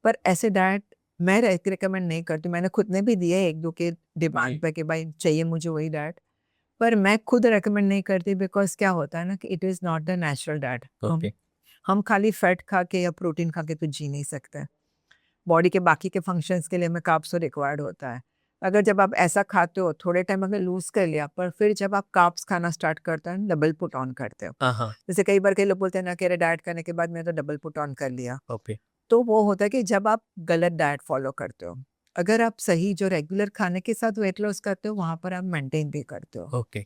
पर ऐसे डाइट मैं रिकमेंड नहीं करती। मैंने खुद ने भी दिए 1-2 के डिमांड जी, पे कि भाई चाहिए मुझे वही डाइट। पर मैं खुद रिकमेंड नहीं करती बिकॉज़ क्या होता है ना कि it is not the natural diet. Okay, हम खाली फैट खा के या प्रोटीन खा के तो जी नहीं सकते। बॉडी के बाकी के फंक्शंस के लिए हमें कार्ब्स तो रिक्वायर्ड होता है। अगर जब आप ऐसा खाते हो, थोड़े टाइम अगर लूज़ कर लिया, पर फिर जब आप कार्ब्स खाना स्टार्ट करते हो, डबल पुट ऑन करते हो। हाँ, हाँ, जैसे कई लोग बोलते हैं ना कि अरे डाइट करने के बाद मैंने तो डबल पुट ऑन कर लिया। ओके, तो वो होता है कि जब आप गलत डाइट फ़ॉलो करते हो। अगर आप सही जो रेगुलर खाने के साथ वेट लॉस करते हो, वहाँ पर आप मेंटेन भी करते हो। ओके,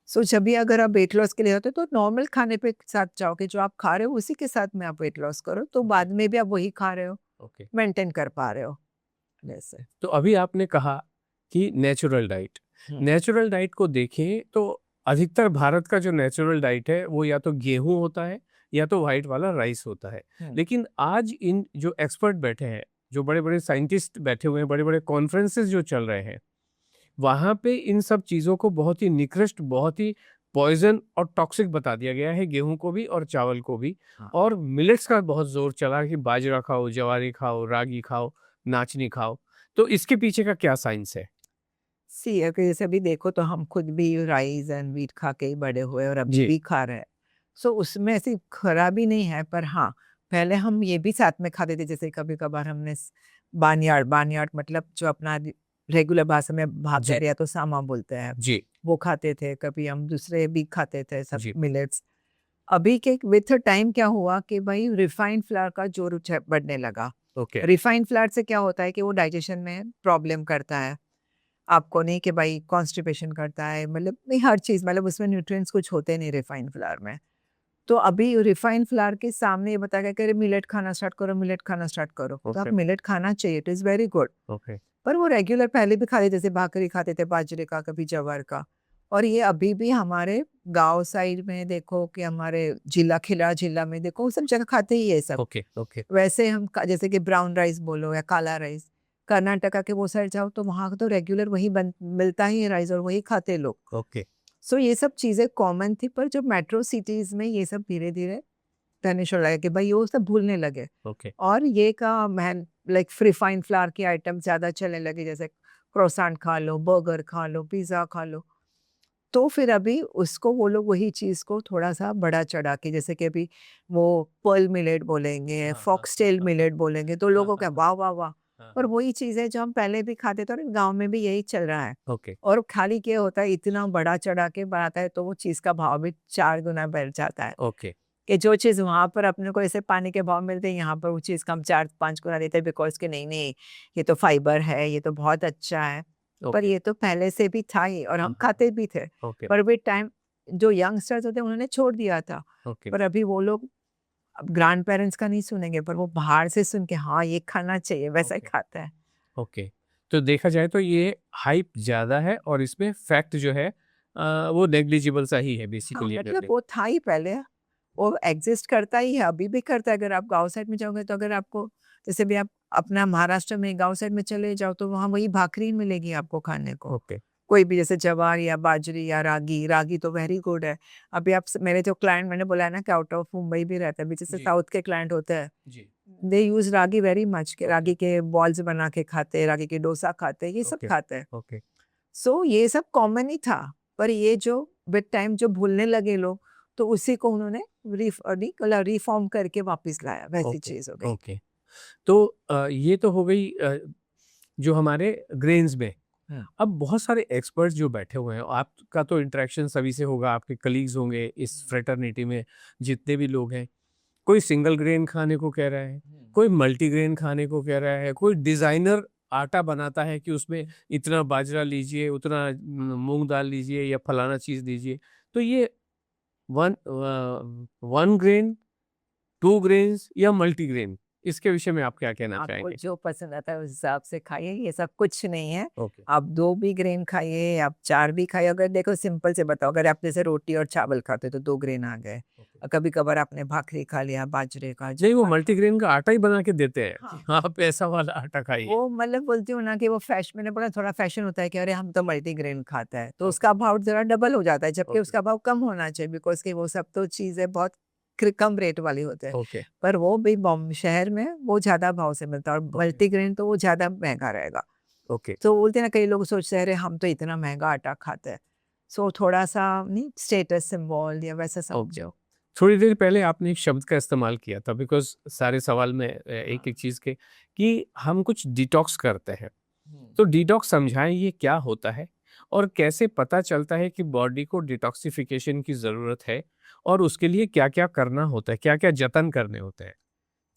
सो जब भी अगर आप वेट लॉस के लिए होते हो, तो नॉर्मल खाने पे साथ जाओ कि जो आप खा रहे हो उसी के साथ में आप वेट लॉस करो, तो ओके, बाद में भी आप वही खा रहे हो, ओके। मेंटेन कर पा रहे हो, जैसे। तो अभी आपने कहा कि हुँ। नेचुरल डाइट को देखें तो अधिकतर भारत का जो नेचुरल डाइट है वो या तो गेहूं होता है या तो वाइट वाला राइस होता है। हुँ। लेकिन आज इन जो एक्सपर्ट बैठे हैं, जो बड़े बड़े साइंटिस्ट बैठे हुए हैं, बड़े बड़े कॉन्फ्रेंसेस जो चल रहे हैं, वहाँ पे इन सब चीज़ों को बहुत ही निकृष्ट, बहुत ही पॉइज़न और टॉक्सिक बता दिया गया है, गेहूँ को भी और चावल को भी। हाँ। और मिलेट्स का बहुत ज़ोर चला कि बाजरा खाओ, जवारी खाओ, रागी खाओ, नाचनी खाओ। तो इसके पीछे का क्या साइंस है? सी अगर जैसे अभी देखो तो हम खुद भी राइस एंड व्हीट खा के ही बड़े हुए और अभी जी, भी खा रहे हैं। सो उसमें ऐसी खराबी नहीं है, पर हाँ, पहले हम ये भी साथ में खाते थे, जैसे कभी-कभार हमने बार्नयार्ड मतलब जो अपना रेगुलर भाषा में जी, भाकर या तो सामा बोलते हैं, जी, वो खाते थे, कभी हम दूसरे भी खाते थे सब जी। मिलेट्स। अभी के विथ टाइम क्या हुआ कि भाई रिफाइंड फ्लावर का ज़ोर बढ़ने लगा। ओके, रिफाइंड फ्लावर से क्या होता है कि वो डाइजेशन में प्रॉब्लम करता है। आपको नहीं कि भाई कॉन्स्टिपेशन करता है, मतलब नहीं हर चीज़, मतलब उसमें न्यूट्रिएंट्स कुछ होते नहीं रिफाइंड फ्लावर में। तो अभी रिफाइंड फ्लावर के सामने ये बताया गया कि अरे मिलेट खाना स्टार्ट करो, मिलेट खाना स्टार्ट करो। तो आप ओके, मिलेट खाना चाहिए, it is very good. Okay, पर वो रेगुलर पहले भी खाते, जैसे भाकरी खाते थे बाजरे का, कभी ज्वार का। और ये अभी भी हमारे गाँव साइड में देखो कि हमारे खिला जिला में देखो, वो सब जगह खाते ही है ये सब। ओके, ओके, वैसे हम जैसे कि ब्राउन राइस बोलो या काला राइस, कर्नाटका के वो साइड जाओ तो वहाँ तो रेगुलर वही बन मिलता ही है राइस और वही खाते हैं लोग। ओके, सो ये सब चीज़ें कॉमन थी, पर जो मेट्रो सिटीज़ में ये सब धीरे-धीरे कहने शुरू लगा कि भाई वो सब भूलने लगे। ओके, और ये का मैन लाइक रिफाइंड फ्लावर के आइटम ज़्यादा चलने लगे, जैसे क्रोसेंट खा लो, बर्गर खा लो, पिज़्ज़ा खा लो। तो फिर अभी उसको वो लोग वही चीज़ को थोड़ा-सा बढ़ा-चढ़ा के, जैसे कि अभी वो पर्ल मिलेट बोलेंगे, हाँ, हाँ, फॉक्सटेल हाँ, मिलेट बोलेंगे, तो हाँ, लोगों हाँ, का हाँ, वाह, वाह, वाह! हाँ, और हाँ, वही चीज़ें जो हम पहले भी खाते थे और गाँव में भी यही चल रहा है। ओके, और खाली क्या होता है, इतना बढ़ा-चढ़ा के बनाता है तो वो चीज़ का भाव भी 4 गुना बढ़ जाता है। ओके, कि जो चीज़ वहाँ पर अपने को ऐसे पानी के भाव मिलते हैं, यहाँ पर वो चीज़ का हम 4-5 गुना देते हैं, बिकॉज़ कि नहीं, ये तो फाइबर है, ये तो बहुत अच्छा है। पर ओके, ये तो पहले से भी था ही और हाँ, हम हाँ, खाते भी थे। हाँ, ओके, पर विद टाइम जो यंगस्टर्स होते हैं उन्होंने छोड़ दिया था। ओके, पर अभी वो लोग अब ग्रैंड पेरेंट्स का नहीं सुनेंगे, पर वो बाहर से सुन के हाँ, ये खाना चाहिए, वैसा ही ओके, खाता है। ओके। तो देखा जाए तो ये हाइप ज़्यादा है और इसमें फैक्ट जो है वो नेग्लिजिबल सा ही है हाँ, बेसिकली अगर मतलब वो था ही पहले, वो एग्ज़िस्ट करता ही है, अभी भी करता है। अगर आप गाँव साइड में जाओगे तो अगर आपको जैसे भी आप अपना महाराष्ट्र में गाँव साइड में चले जाओ तो वहाँ वही भाकरी मिलेगी आपको खाने को। ओके, कोई भी जैसे ज्वार या बाजरी या रागी, रागी तो वेरी गुड है। अभी आप स मेरे जो क्लाइंट मैंने बोला है ना कि आउट ऑफ मुंबई भी रहता है, अभी जैसे जी, साउथ के क्लाइंट होते हैं, जी, दे यूज़ रागी वेरी मच के ओके, रागी के बॉल्स बना के खाते हैं, रागी के डोसा खाते हैं, ये सब ओके, खाते हैं। ओके, सो ये सब कॉमन ही था, पर ये जो विद टाइम जो भूलने लगे लोग, तो उसी को उन्होंने नहीं मतलब रिफ़ॉर्म करके वापस लाया, वैसी ओके, चीज़ हो गई। ओके। तो ये तो हो गई जो हमारे ग्रेन्स में। हुँ। अब बहुत सारे एक्सपर्ट्स जो बैठे हुए हैं, आपका तो इंटरेक्शन सभी से होगा, आपके कलीग्स होंगे इस फ्रेटर्निटी में जितने भी लोग हैं। कोई सिंगल ग्रेन खाने को कह रहा है, कोई मल्टीग्रेन खाने को कह रहा है, कोई डिज़ाइनर आटा बनाता है कि उसमें इतना बाजरा लीजिए, उतना मूँग दाल लीजिए या फलाना चीज़ लीजिए। तो ये 1 ग्रेन, 2 ग्रेन्स या मल्टीग्रेन, इसके विषय में आप क्या कहना आपको चाहेंगे? जो पसंद आता है उस हिसाब से खाइए, ये सब कुछ नहीं है। ओके, आप 2 भी ग्रेन खाइए, आप 4 भी खाइए, अगर देखो सिंपल से बताओ, अगर आप जैसे रोटी और चावल खाते हो तो 2 ग्रेन आ गए। ओके। कभी-कभार आपने भाकरी खा लिया, बाजरे का, नहीं, वो ज्वार का। मल्टीग्रेन का आटा ही बना के देते हैं कि हाँ। आप ऐसा वाला आटा खाइए। वो मतलब बोलती हूँ ना कि वो मैंने बोला थोड़ा फैशन होता है कि अरे हम तो मल्टीग्रेन खाता है, तो ओके, उसका भाव ज़रा डबल हो जाता है, जबकि ओके, उसका भाव कम होना चाहिए, बिकॉज़ कि वो सब तो चीज़ें बहुत कम रेट वाली होते हैं। ओके, पर वो भी शहर में वो ज़्यादा भाव से मिलता है और ओके, मल्टीग्रेन तो वो ज़्यादा महँगा रहेगा। ओके। तो बोलते हैं ना, कई लोग सोचते हैं अरे हम तो इतना महँगा आटा खाते हैं। सो थोड़ा-सा नहीं स्टेटस सिंबल या वैसा ओके। समझो। थोड़ी देर पहले आपने एक शब्द का इस्तेमाल किया था बिकॉज़ सारे सवाल में हाँ। एक-एक चीज़ के कि हम कुछ डिटॉक्स करते हैं। हुँ। तो डिटॉक्स समझाएँ ये क्या होता है? और कैसे पता चलता है कि बॉडी को डिटॉक्सिफ़िकेशन की ज़रूरत है? और उसके लिए क्या-क्या करना होता है? क्या-क्या जतन करने होते हैं?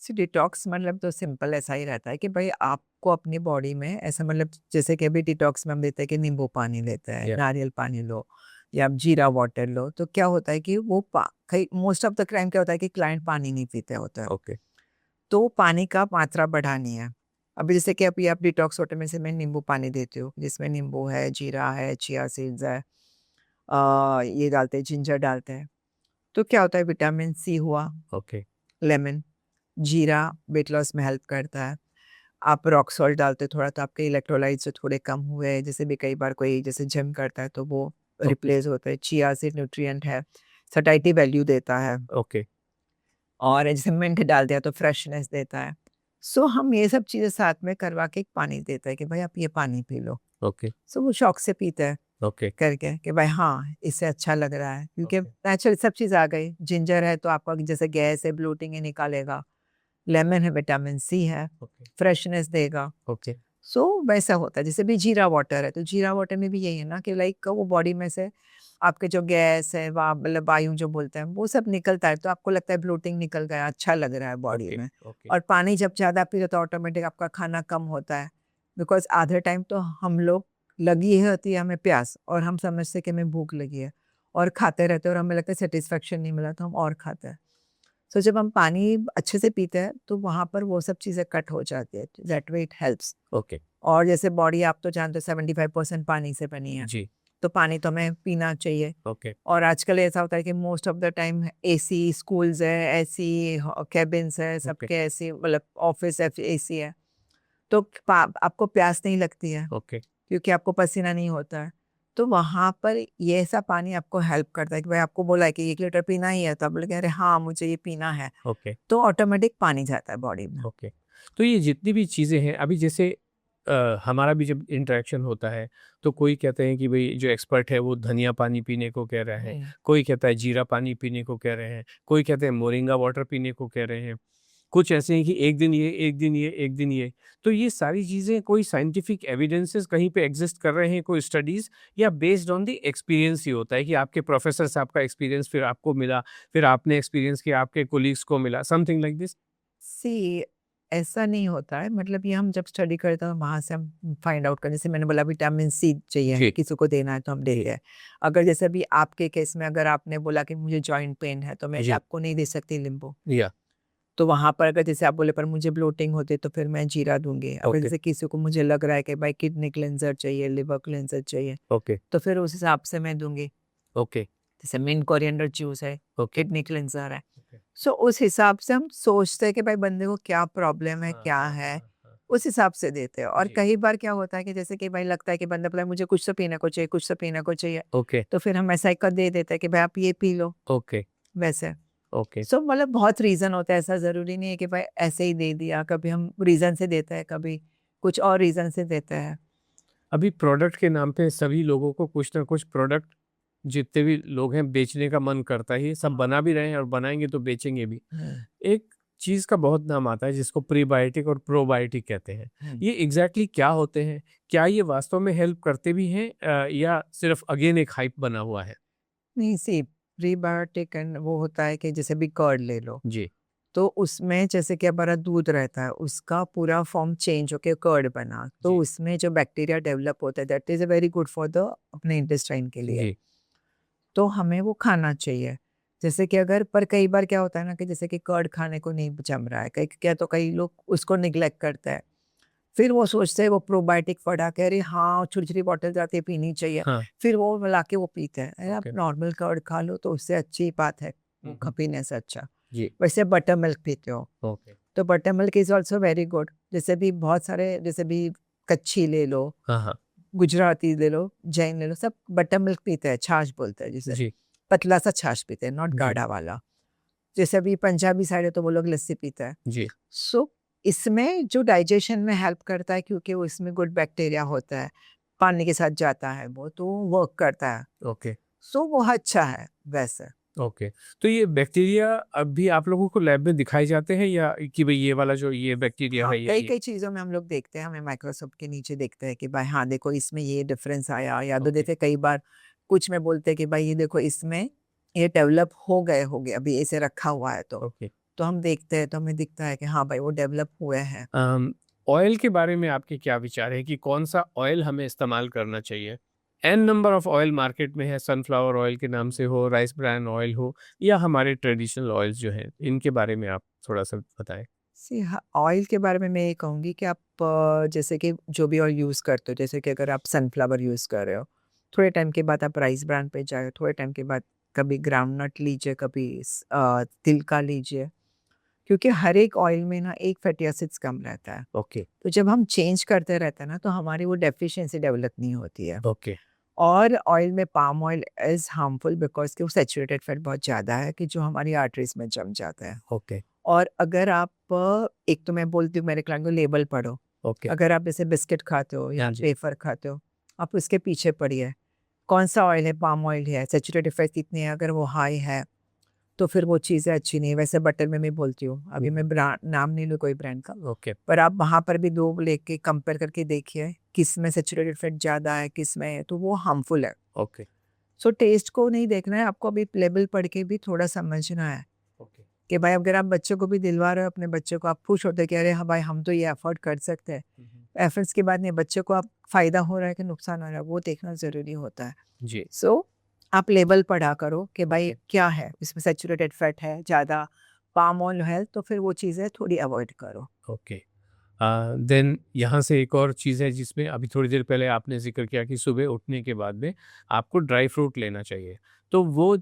डिटॉक्स मतलब तो सिंपल ऐसा ही रहता है कि भाई आपको अपनी बॉडी में ऐसा मतलब जैसे कि अभी डिटॉक्स में हम देते हैं कि नींबू पानी लेते हैं, या नारियल पानी लो या आप जीरा वाटर लो, तो क्या होता है कि वो कई मोस्ट ऑफ द क्राइम क्या होता है कि क्लाइंट पानी नहीं पीते होते हैं, ओके, तो पानी का मात्रा बढ़ानी है। अभी जैसे कि अभी आप डिटॉक्स वाटर में से मैं नींबू पानी देती हूँ, जिसमें नींबू है, जीरा है, चिया सीड्स है, ये डालते हैं, जिंजर डालते हैं, तो क्या होता है, विटामिन सी हुआ, ओके, लेमन, जीरा वेट लॉस में हेल्प करता है। आप रॉक सॉल्ट डालते हो थोड़ा, तो आपके इलेक्ट्रोलाइट्स जो थोड़े कम हुए, जैसे भी कई बार कोई जैसे जिम करता है तो वो ओके, रिप्लेस होता है। चिया सीड न्यूट्रिएंट है, सैटिस्फैक्टरी वैल्यू देता है ओके, और जैसे मिंट डाल दिया तो फ्रेशनेस देता है। सो हम ये सब चीज़ें साथ में करवा के एक पानी देता है कि भाई आप ये पानी पी लो। ओके, सो वो शौक से पीते हैं ओके, करके कि भाई हाँ, इससे अच्छा लग रहा है, क्योंकि ओके, नेचुरल सब चीज़ आ गई। जिंजर है तो आपका जैसे गैस है, ब्लोटिंग है, निकालेगा। लेमन है, विटामिन सी है, ओके, फ्रेशनेस देगा। ओके, सो वैसा होता है। जैसे भी जीरा वाटर है, तो जीरा वाटर में भी यही है ना कि लाइक वो बॉडी में से आपके जो गैस है, मतलब वायु जो बोलते हैं, वो सब निकलता है, तो आपको लगता है ब्लोटिंग निकल गया, अच्छा लग रहा है बॉडी ओके, में। ओके, और पानी जब ज़्यादा पीते हो तो ऑटोमेटिक आपका खाना कम होता है, बिकॉज़ आधे टाइम तो हम लोग लगी ही होती है हमें प्यास और हम समझते हैं कि हमें भूख लगी है और खाते रहते हैं और हमें लगता है सैटिस्फैक्शन नहीं मिला तो हम और खाते हैं। सो जब हम पानी अच्छे से पीते हैं तो वहाँ पर वो सब चीज़ें कट हो जाती है, that way it helps. Okay, और जैसे बॉडी आप तो जानते हो 75% पानी से बनी है, जी, तो पानी तो हमें पीना चाहिए। ओके, और आजकल ऐसा होता है कि most of the time AC schools है, एसी केबिन्स है, ओके, सबके एसी मतलब ऑफिस एसी है, तो आपको प्यास नहीं लगती है ओके, क्योंकि आपको पसीना नहीं होता है। तो वहाँ पर ये ऐसा पानी आपको हेल्प करता है कि भाई आपको बोला है कि 1 लीटर पीना ही है, तो आप बोलेंगे अरे हाँ, मुझे ये पीना है, ओके, तो ऑटोमेटिक पानी जाता है बॉडी में। ओके। तो ये जितनी भी चीज़ें हैं, अभी जैसे हमारा भी जब इंटरेक्शन होता है तो कोई कहते हैं कि भाई जो एक्सपर्ट है वो धनिया पानी पीने को कह रहा है, कोई कहता है जीरा पानी पीने को कह रहे हैं, कोई कहते हैं मोरिंगा वाटर पीने को कह रहे हैं, कुछ ऐसे हैं कि एक दिन ये, एक दिन ये, एक दिन ये। तो ये सारी चीज़ें कोई साइंटिफिक एविडेंसेस कहीं पे एग्जिस्ट कर रहे हैं, कोई स्टडीज़, या बेस्ड ऑन द एक्सपीरियंस ही होता है कि आपके प्रोफेसर साहब का एक्सपीरियंस फिर आपको मिला, फिर आपने एक्सपीरियंस किया, आपके कोलीग्स को मिला, समथिंग लाइक दिस? सी ऐसा नहीं होता है, मतलब ये हम जब स्टडी करते हैं वहाँ से हम फाइंड आउट करने से, मैंने बोला विटामिन सी चाहिए जी। किसी को देना है तो हम देते हैं। अगर जैसे भी आपके केस में अगर आपने बोला कि मुझे जॉइंट पेन है तो मैं जी। आपको नहीं दे सकती नींबू। या तो वहाँ पर अगर जैसे आप बोले पर मुझे ब्लोटिंग होती है तो फिर मैं जीरा दूंगी। अगर ओके, जैसे किसी को मुझे लग रहा है कि भाई किडनी क्लेंजर चाहिए, लिवर क्लेंजर चाहिए, ओके, तो फिर उस हिसाब से मैं दूंगी। ओके, जैसे मिंट कोरिएंडर जूस है, ओके, किडनी क्लेंजर है। ओके। सो उस हिसाब से हम सोचते हैं कि भाई बंदे को क्या प्रॉब्लम है, हाँ, क्या हाँ, है, हाँ, हाँ। उस हिसाब से देते हैं। और जी। कई बार क्या होता है कि जैसे कि भाई लगता है कि बंदा बोला मुझे कुछ तो पीने को चाहिए, कुछ तो पीने को चाहिए, ओके, तो फिर हम ऐसा एक दे देते हैं कि भाई आप ये पी लो, ओके, वैसे। ओके। सो मतलब बहुत रीज़न होता है, ऐसा ज़रूरी नहीं है कि भाई ऐसे ही दे दिया, कभी हम रीज़न से देते हैं, कभी कुछ और रीज़न से देते हैं। अभी प्रोडक्ट के नाम पे सभी लोगों को कुछ ना कुछ प्रोडक्ट, जितने भी लोग हैं बेचने का मन करता ही है। सब बना भी रहे हैं और बनाएँगे तो बेचेंगे भी। हुँ, एक चीज़ का बहुत नाम आता है जिसको प्रीबायोटिक और प्रोबायोटिक कहते हैं। हुँ। ये एग्ज़ैक्टली क्या होते हैं? क्या ये वास्तव में हेल्प करते भी हैं या सिर्फ़ अगेन एक हाइप बना हुआ है? नहीं सी प्रीबायोटिक एंड वो होता है कि जैसे भी कर्ड ले लो, जी, तो उसमें जैसे कि हमारा दूध रहता है, उसका पूरा फॉर्म चेंज होके कर्ड बना, तो जी, उसमें जो बैक्टीरिया डेवलप होता है that is a very good for the अपने इंटेस्टाइन के लिए। जी। तो हमें वो खाना चाहिए। जैसे कि अगर पर कई बार क्या होता है ना कि जैसे कि कर्ड खाने को नहीं जम रहा है, कई क्या तो कई लोग उसको नेग्लेक्ट करते हैं। फिर वो सोचते हैं वो प्रोबायोटिक पड़ा के अरे हाँ, छोटी-छोटी बॉटल्स आती है पीनी चाहिए। हाँ, फिर वो लाके वो पीते हैं। अरे आप ओके। नॉर्मल कर्ड खा लो तो उससे अच्छी बात है, वो हुँ, हुँ। पीने से अच्छा। जी, वैसे बटर मिल्क पीते हो, ओके। तो butter milk is also very good. जैसे भी बहुत सारे जैसे भी कच्छी ले लो, हाँ, हाँ। गुजराती ले लो, जैन ले लो, सब बटर मिल्क पीते हैं, छाछ बोलते हैं जिसे। जी, पतला सा छाछ पीते हैं, नॉट जी, गाढ़ा वाला। जैसे अभी पंजाबी साइड है तो वो लोग लस्सी पीते हैं। जी, सो इसमें जो डाइजेशन में हेल्प करता है क्योंकि वो इसमें गुड बैक्टीरिया होता है, पानी के साथ जाता है वो, तो वर्क करता है। ओके। सो वो अच्छा है वैसे। ओके। तो ये बैक्टीरिया अब भी आप लोगों को लैब में दिखाए जाते हैं या कि भई ये वाला जो ये बैक्टीरिया हाँ, है ये कई-कई चीज़ों में हम लोग देखते हैं, हमें माइक्रोस्कोप के नीचे देखते हैं कि भाई हाँ, देखो इसमें ये डिफरेंस आया या तो ओके, जैसे कई बार कुछ में बोलते हैं कि भाई ये देखो इसमें ये डेवलप हो गए होंगे, अभी ऐसे रखा हुआ है तो। ओके। तो हम देखते हैं तो हमें दिखता है कि हाँ भाई वो डेवलप हुए हैं। ऑयल के बारे में आपके क्या विचार है कि कौन-सा ऑयल हमें इस्तेमाल करना चाहिए? An number of oil market में है, सनफ्लावर ऑयल के नाम से हो, राइस ब्रान ऑयल हो या हमारे ट्रेडिशनल ऑयल्स जो हैं, इनके बारे में आप थोड़ा-सा बताएँ? सी हाँ, ऑयल के बारे में मैं ये कहूँगी कि आप जैसे कि जो भी ऑयल यूज़ करते हो, जैसे कि अगर आप सनफ्लावर यूज़ कर रहे हो, थोड़े टाइम के बाद आप राइस ब्रान पे जाओ, थोड़े टाइम के बाद कभी ग्राउंडनट लीजिए, कभी तिल का लीजिए, क्योंकि हर एक ऑयल में ना एक फैटी एसिड्स कम रहता है। ओके, तो जब हम चेंज करते रहते हैं ना, तो हमारी वो डेफिशिएंसी डेवलप नहीं होती है। ओके, और ऑयल में palm oil is harmful because कि वो सैचुरेटेड फैट बहुत ज़्यादा है कि जो हमारी आर्टरीज़ में जम जाता है। ओके, और अगर आप एक तो मैं बोलती हूँ मेरे क्लाइंट को लेबल पढ़ो। ओके। अगर आप जैसे बिस्किट खाते हो या हाँ जी, वेफ़र खाते हो, आप उसके पीछे पढ़िए, कौन-सा ऑयल है, पाम ऑयल है, सैचुरेटेड फैट कितनी है, अगर वो हाई है, तो फिर वो चीज़ें अच्छी नहीं है। वैसे बटर में मैं बोलती हूँ, अभी मैं नाम नहीं लूँ कोई ब्रांड का, ओके, पर आप वहाँ पर भी 2 लेके कंपेयर करके देखिए, किस में सैचुरेटेड फैट ज़्यादा है, किस में है, तो वो हार्मफुल है। ओके, सो टेस्ट को नहीं देखना है, आपको अभी लेबल पढ़ के भी थोड़ा समझना है। ओके। कि भाई अगर आप बच्चों को भी दिलवा रहे हो अपने बच्चों को, आप खुश होते हैं कि अरे हाँ भाई हम तो ये अफोर्ड कर सकते हैं। हुँ, हुँ। एफर्ट्स की बात नहीं है, बच्चों को आप फ़ायदा हो रहा है कि नुकसान हो रहा है, वो देखना ज़रूरी होता है। जी, सो आप लेबल पढ़ा करो कि भाई ओके, क्या है, इसमें सैचुरेटेड फैट है, ज़्यादा पाम ऑयल है, तो फिर वो चीज़ें थोड़ी अवॉइड करो। ओके। देन यहाँ से एक और चीज़ है जिसमें अभी थोड़ी देर पहले आपने ज़िक्र किया कि सुबह उठने के बाद में आपको ड्राई फ्रूट लेना चाहिए। तो वो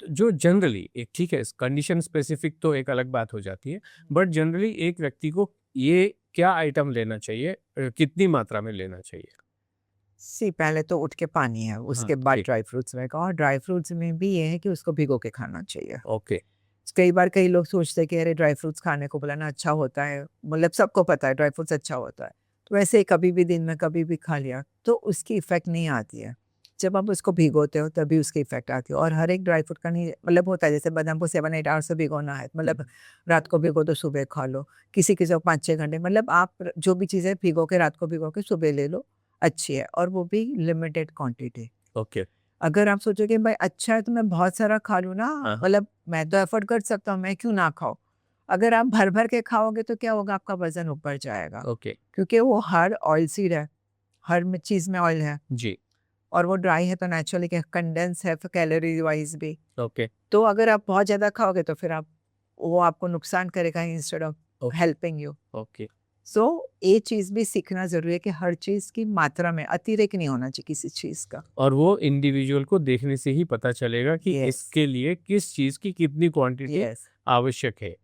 जो जनरली एक ठीक है, कंडीशन स्पेसिफिक तो एक अलग बात हो जाती है, बट जनरली एक व्यक्ति को ये क्या आइटम लेना चाहिए, कितनी मात्रा में लेना चाहिए? सी पहले तो उठ के पानी है, हाँ, उसके बाद जी, ड्राई फ्रूट्स रहेगा और ड्राई फ्रूट्स में भी ये है कि उसको भिगो के खाना चाहिए। ओके, कई बार कई लोग सोचते हैं कि अरे ड्राई फ्रूट्स खाने को बोला ना अच्छा होता है, मतलब सबको पता है ड्राई फ्रूट्स अच्छा होता है। तो वैसे ही कभी भी दिन में कभी भी खा लिया तो उसकी इफ़ेक्ट नहीं आती है। जब आप उसको भिगोते हो तभी उसकी इफ़ेक्ट आती है और हर एक ड्राई फ्रूट का नहीं मतलब होता है जैसे बादाम को 7-8 आवर्स से भिगोना है मतलब रात को भिगो तो सुबह खा लो। किसी-किसी को 5-6 घंटे मतलब आप जो भी चीज़ें भिगो के रात को भिगो के सुबह ले लो, अच्छी है और वो भी लिमिटेड क्वांटिटी। ओके। अगर आप सोचोगे भाई अच्छा है तो मैं बहुत सारा खा लूँ ना, हाँ, हाँ। मतलब मैं तो अफ़ोर्ड कर सकता हूँ, मैं क्यों ना खाऊँ? अगर आप भर-भर के खाओगे तो क्या होगा आपका वज़न ऊपर जाएगा, ओके। क्योंकि वो हर ऑयल सीड है, हर में चीज़ में ऑयल है जी। और वो ड्राई है तो नेचुरली क्या कंडेंस है फिर कैलोरी वाइज़ भी। ओके। तो अगर आप बहुत ज़्यादा खाओगे तो फिर आप वो आपको नुकसान करेगा instead of okay. Helping you. Okay. So ये चीज़ भी सीखना ज़रूरी है कि हर चीज़ की मात्रा में अतिरेक नहीं होना चाहिए किसी चीज़ का। और वो इंडिविजुअल को देखने से ही पता चलेगा कि यस, इसके लिए किस चीज़ की कितनी क्वांटिटी यस। आवश्यक है।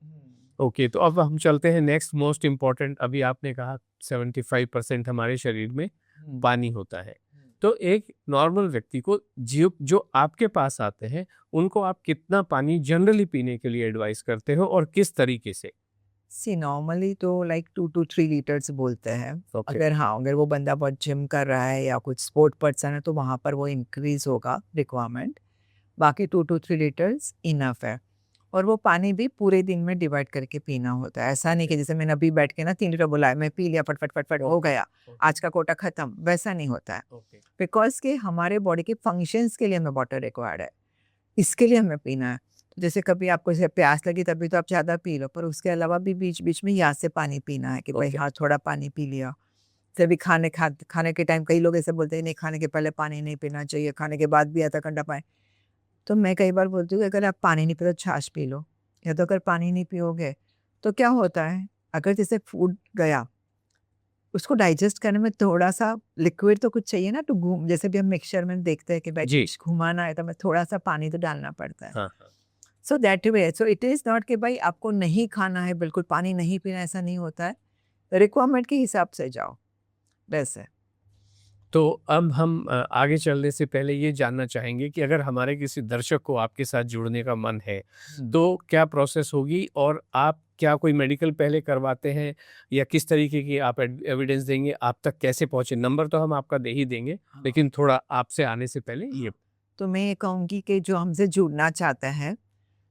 ओके, तो अब हम चलते हैं नेक्स्ट मोस्ट इम्पोर्टेंट। अभी आपने कहा 75% हमारे शरीर में हुँ। पानी होता है। तो एक नॉर्मल व्यक्ति को जो जो आपके पास आते हैं, उनको आप कितना पानी जनरली पीने के लिए एडवाइस करते हो और किस तरीके से? सी नॉर्मली तो लाइक 2 टू 3 लीटर्स बोलते हैं। ओके। अगर हाँ, अगर वो बंदा बहुत जिम कर रहा है या कुछ स्पोर्ट पर्सन है तो वहाँ पर वो इंक्रीज़ होगा रिक्वायरमेंट। बाकी 2 टू 3 लीटर्स इनफ है। और वो पानी भी पूरे दिन में डिवाइड करके पीना होता है। ऐसा नहीं कि जैसे मैंने अभी बैठ के ना 3 लीटर बोला है, मैं पी लिया फट-फट, फट-फट हो ओके। गया, ओके। आज का कोटा खत्म, वैसा नहीं होता है। ओके। बिकॉज़ कि हमारे बॉडी के फंक्शंस के लिए हमें वाटर रिक्वायर्ड है। इसके लिए हमें पीना है। तो जैसे कभी आपको जैसे प्यास लगी तभी तो आप ज़्यादा पी लो, पर उसके अलावा भी बीच-बीच में यहाँ से पानी पीना है कि भाई ओके। हाँ, थोड़ा पानी पी लिया। जैसे खाने के टाइम कई लोग ऐसे बोलते हैं नहीं खाने के पहले पानी नहीं पीना चाहिए, खाने के बाद भी आधा घंटा पानी। तो मैं कई बार बोलती हूँ कि अगर आप पानी नहीं पीते तो छाछ पी लो, या तो अगर पानी नहीं पियोगे तो क्या होता है, अगर जैसे फूड गया, उसको डाइजेस्ट करने में थोड़ा-सा लिक्विड तो कुछ चाहिए ना टू घूम जैसे भी हम मिक्सचर में देखते हैं कि भाई जी। कुछ घुमाना है तो हमें थोड़ा-सा पानी तो डालना पड़ता है। हाँ, हाँ। So that way so it is not कि भाई आपको नहीं खाना है, बिल्कुल पानी नहीं पीना है, ऐसा नहीं होता है। रिक्वायरमेंट के हिसाब से जाओ, वैसे। तो अब हम आगे चलने से पहले ये जानना चाहेंगे कि अगर हमारे किसी दर्शक को आपके साथ जुड़ने का मन है, हुँ। तो क्या प्रोसेस होगी और आप क्या कोई मेडिकल पहले करवाते हैं या किस तरीके की आप एविडेंस देंगे? आप तक कैसे पहुँचे? नंबर तो हम आपका दे ही देंगे, हाँ। लेकिन थोड़ा आपसे आने से पहले ये। तो मैं ये कहूँगी कि जो हमसे जुड़ना चाहते हैं,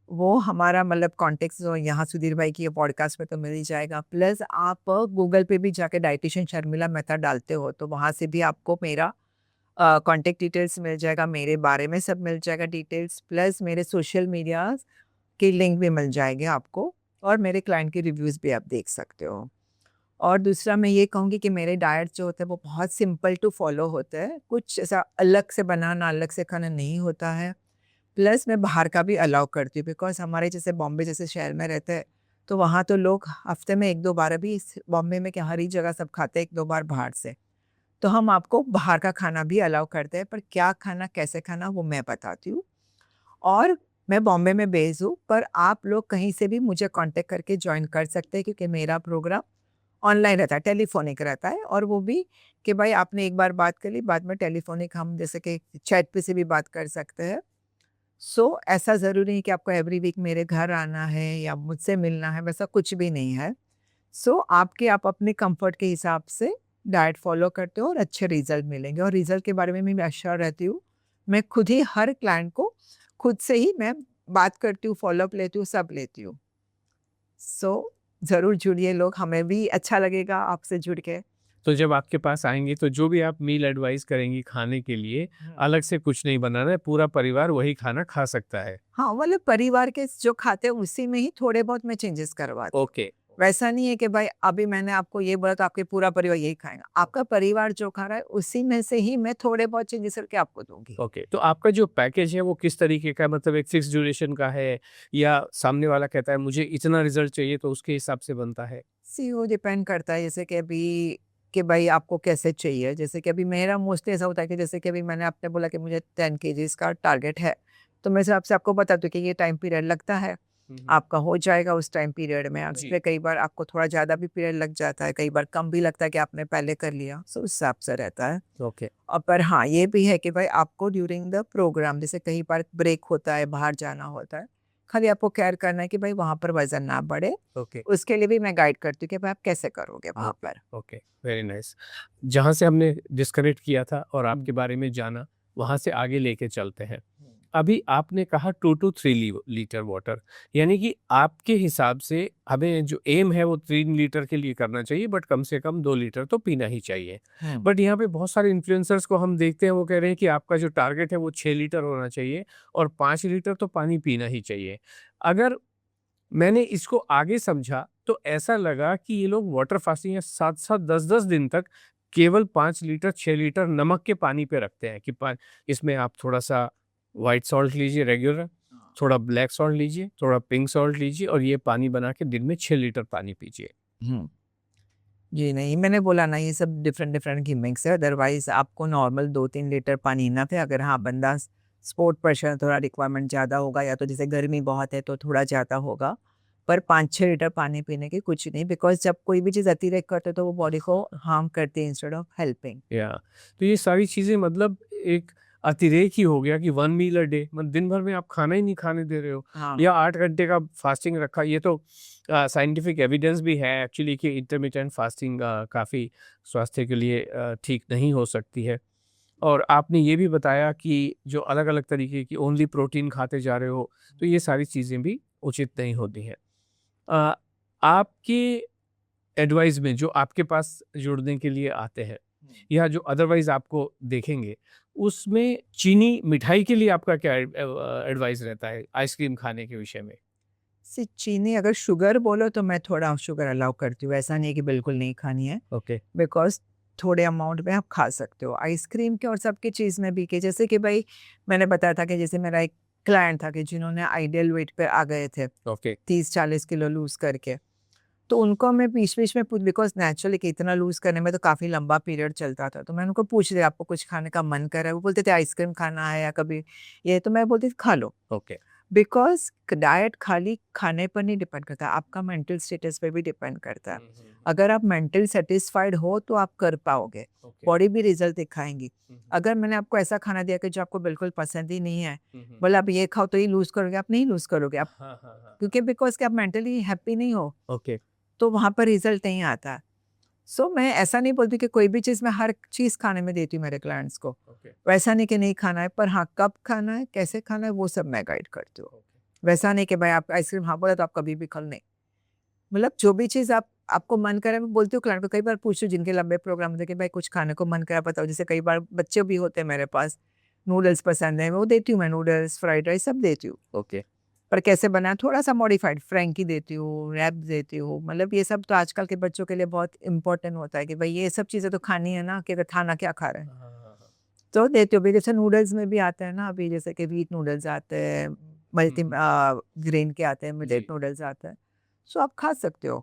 वो हमारा मतलब कॉन्टेक्ट जो यहाँ सुधीर भाई की ये पॉडकास्ट में तो मिल ही जाएगा। प्लस आप गूगल पे भी जाके डायटीशियन शर्मिला मेहता डालते हो, तो वहाँ से भी आपको मेरा कॉन्टैक्ट डिटेल्स मिल जाएगा, मेरे बारे में सब मिल जाएगा डिटेल्स, प्लस मेरे सोशल मीडिया की लिंक भी मिल जाएँगे आपको और मेरे क्लाइंट के रिव्यूज़ भी आप देख सकते हो। और दूसरा मैं ये कहूँगी कि मेरे डाइट जो होते हैं वो बहुत सिंपल टू फॉलो होते हैं, कुछ ऐसा अलग से बनाना, अलग से खाना नहीं होता है। प्लस मैं बाहर का भी अलाउ करती हूँ बिकॉज़ हमारे जैसे बॉम्बे जैसे शहर में रहते हैं, तो वहाँ तो लोग हफ्ते में 1-2 बार अभी इस बॉम्बे में क्या हर ही जगह सब खाते हैं 1-2 बार बाहर से। तो हम आपको बाहर का खाना भी अलाउ करते हैं, पर क्या खाना, कैसे खाना वो मैं बताती हूँ। और मैं बॉम्बे में बेस्ड हूँ, पर आप लोग कहीं से भी मुझे कॉन्टैक्ट करके जॉइन कर सकते हैं क्योंकि मेरा प्रोग्राम ऑनलाइन रहता है, टेलीफ़ोनिक रहता है और वो भी कि भाई आपने एक बार बात कर ली, बाद में टेलीफ़ोनिक हम जैसे कि चैट पे से भी बात कर सकते हैं। सो ऐसा ज़रूरी नहीं कि आपको एवरी वीक मेरे घर आना है या मुझसे मिलना है, वैसा कुछ भी नहीं है। सो आप अपने कंफर्ट के हिसाब से डाइट फ़ॉलो करते हो और अच्छे रिज़ल्ट मिलेंगे और रिज़ल्ट के बारे में भी मैं श्योर रहती हूँ। मैं खुद ही हर क्लाइंट को खुद से ही मैं बात करती हूँ, फ़ॉलो-अप लेती हूँ, सब लेती हूँ। सो ज़रूर जुड़िए लोग, हमें भी अच्छा लगेगा आपसे जुड़ के। तो जब आपके पास आएँगे तो जो भी आप मील एडवाइस करेंगी खाने के लिए, हुँ। अलग से कुछ नहीं बनाना है, पूरा परिवार वही खाना खा सकता है। हाँ, मतलब परिवार के जो खाते हैं उसी में ही थोड़े बहुत मैं चेंजेस करवाती हूँ। ओके। वैसा नहीं है कि भाई अभी मैंने आपको ये बोला तो आपके पूरा परिवार यही खाएगा। आपका परिवार जो खा रहा है उसी में से ही मैं थोड़े बहुत चेंजेस करके आपको दूँगी। ओके, तो आपका जो पैकेज है वो किस तरीके का है? मतलब एक फिक्स ड्यूरेशन का है या सामने वाला कहता है मुझे इतना रिजल्ट चाहिए तो उसके हिसाब से बनता है? सी वो डिपेंड करता है जैसे कि अभी कि भाई आपको कैसे चाहिए। जैसे कि अभी मेरा मोस्टली ऐसा होता है कि जैसे कि अभी मैंने आपने बोला कि मुझे 10 केजीज़ का टारगेट है। तो मैं हिसाब से आपको बताती हूँ कि ये टाइम पीरियड लगता है। हुँ, हुँ। आपका हो जाएगा उस टाइम पीरियड में। अब जी। इसमें कई बार आपको थोड़ा ज़्यादा भी पीरियड लग जाता है, कई बार कम भी लगता है कि आपने पहले कर लिया। सो उस हिसाब से रहता है। ओके। पर हाँ, ये भी है कि भाई आपको ड्यूरिंग द प्रोग्राम जैसे कई बार ब्रेक होता है, बाहर जाना होता है। खाली आपको केयर करना है कि भाई वहाँ पर वज़न ना बढ़े, ओके, उसके लिए भी मैं गाइड करती हूँ कि भाई आप कैसे करोगे वहाँ पर। Okay, very nice. जहाँ से हमने डिस्कनेक्ट किया था और हुँ। आपके बारे में जाना, वहाँ से आगे लेके चलते हैं। हुँ। अभी आपने कहा 2 टू 3 लीटर वाटर, यानी कि आपके हिसाब से हमें जो एम है वो 3 लीटर के लिए करना चाहिए, बट कम से कम 2 लीटर तो पीना ही चाहिए। हुँ। बट यहाँ पे बहुत सारे इन्फ्लुएंसर्स को हम देखते हैं, वो कह रहे हैं कि आपका जो टारगेट है वो 6 लीटर होना चाहिए और 5 लीटर तो पानी पीना ही चाहिए। अगर मैंने इसको आगे समझा तो ऐसा लगा कि ये लोग वाटर फास्टिंग या 7-7 10-10 दिन तक केवल 5 लीटर 6 लीटर नमक के पानी पे रखते हैं कि इसमें आप थोड़ा-सा व्हाइट सॉल्ट लीजिए रेगुलर, थोड़ा ब्लैक सॉल्ट लीजिए, थोड़ा पिंक सॉल्ट लीजिए और ये पानी बना के दिन में 6 लीटर पानी पीजिए। हुँ। जी नहीं, मैंने बोला ना ये सब डिफरेंट-डिफरेंट गिमिक्स है, अदरवाइज़ आपको नॉर्मल 2-3 लीटर पानी इनफ है। अगर हाँ, बंदा स्पोर्ट पर्सन थोड़ा रिक्वायरमेंट ज़्यादा होगा या तो जैसे गर्मी बहुत है तो थोड़ा ज़्यादा होगा। पर 5-6 लीटर पानी पीने की कुछ नहीं, बिकॉज़ जब कोई भी चीज़ अतिरेक करते हो तो वो बॉडी को हार्म करती है इंस्टेड ऑफ हेल्पिंग। या तो ये सारी चीज़ें मतलब एक अतिरेक ही हो गया कि 1 मील अ डे, मतलब दिन भर में आप खाना ही नहीं खाने दे रहे हो हाँ। या 8 घंटे का फास्टिंग रखा। ये तो साइंटिफिक एविडेंस भी है एक्चुअली कि इंटरमिटेंट फास्टिंग काफ़ी स्वास्थ्य के लिए ठीक नहीं हो सकती है। और आपने ये भी बताया कि जो अलग-अलग तरीके की ओनली प्रोटीन खाते जा रहे हो, तो ये सारी चीज़ें भी उचित नहीं होती हैं। अ, आपके एडवाइस में जो आपके पास जुड़ने के लिए आते हैं या जो अदरवाइज़ आपको देखेंगे, उसमें चीनी मिठाई के लिए आपका क्या एडवाइस रहता है आइसक्रीम खाने के विषय में? चीनी अगर शुगर बोलो तो मैं थोड़ा शुगर अलाउ करती हूँ, ऐसा नहीं है कि बिल्कुल नहीं खानी है। ओके, बिकॉज़ थोड़े अमाउंट में आप खा सकते हो। आइसक्रीम के और सबकी चीज़ में भी कि जैसे कि भई मैंने बताया था कि जैसे मेरा एक क्लाइंट था कि जिन्होंने आइडियल वेट पे आ गए थे, ओके। 30-40 किलो लूज़ करके। तो उनको मैं बीच-बीच में पूछ बिकॉज़ नेचुरली कि इतना लूज़ करने में तो काफ़ी लंबा पीरियड चलता था। तो मैंने उनको पूछ लिया, आपको कुछ खाने का मन कर रहा है? वो बोलते थे आइसक्रीम खाना है या कभी ये, तो मैं बोलती थी खा लो। ओके, बिकॉज़ डाइट खाली खाने पर नहीं डिपेंड करता, आपका मेंटल स्टेटस पे भी डिपेंड करता है। हुँ, हुँ, हुँ। अगर आप मेंटल सैटिस्फाइड हो तो आप कर पाओगे, ओके। बॉडी भी रिज़ल्ट दिखाएँगी। हुँ, हुँ। अगर मैंने आपको ऐसा खाना दिया कि जो आपको बिल्कुल पसंद ही नहीं है, हुँ, हुँ। बोला आप ये खाओ तो ये लूज़ करोगे, आप नहीं लूज़ करोगे आप, हाँ, हाँ, हाँ। क्योंकि बिकॉज़ कि आप मेंटली हैप्पी नहीं हो, ओके, तो वहाँ पर रिज़ल्ट नहीं आता। सो मैं ऐसा नहीं बोलती कि कोई भी चीज़ मैं हर चीज़ खाने में देती हूँ मेरे क्लाइंट्स को। ओके, वैसा नहीं कि नहीं खाना है, पर हाँ, कब खाना है, कैसे खाना है, वो सब मैं गाइड करती हूँ। ओके। वैसा नहीं कि भाई आप आइसक्रीम हाँ बोला तो आप कभी भी खा लो, नहीं। मतलब जो भी चीज़ आपको मन करे, मैं बोलती हूँ क्लाइंट को, कई बार पूछती हूँ जिनके लंबे प्रोग्राम होते हैं कि भाई कुछ खाने को मन करा बताओ। जैसे कई बार बच्चे भी होते हैं मेरे पास, नूडल्स पसंद है, वो देती हूँ मैं, नूडल्स, फ्राइड राइस सब देती हूँ। ओके, पर कैसे बनाएँ, थोड़ा-सा मॉडिफाइड फ्रैंकी देती हूँ, रैप देती हूँ, मतलब ये सब तो आजकल के बच्चों के लिए बहुत इम्पोर्टेंट होता है कि भाई ये सब चीज़ें तो खानी है ना, कि अगर खाना क्या खा रहे हैं। हाँ, हाँ, हाँ। तो देती हूँ। अभी जैसे नूडल्स में भी आते हैं ना, अभी जैसे कि व्हीट नूडल्स आते हैं, हुँ, हुँ। ग्रेन के आते हैं, जी। मिलेट नूडल्स आते हैं, सो आप खा सकते हो।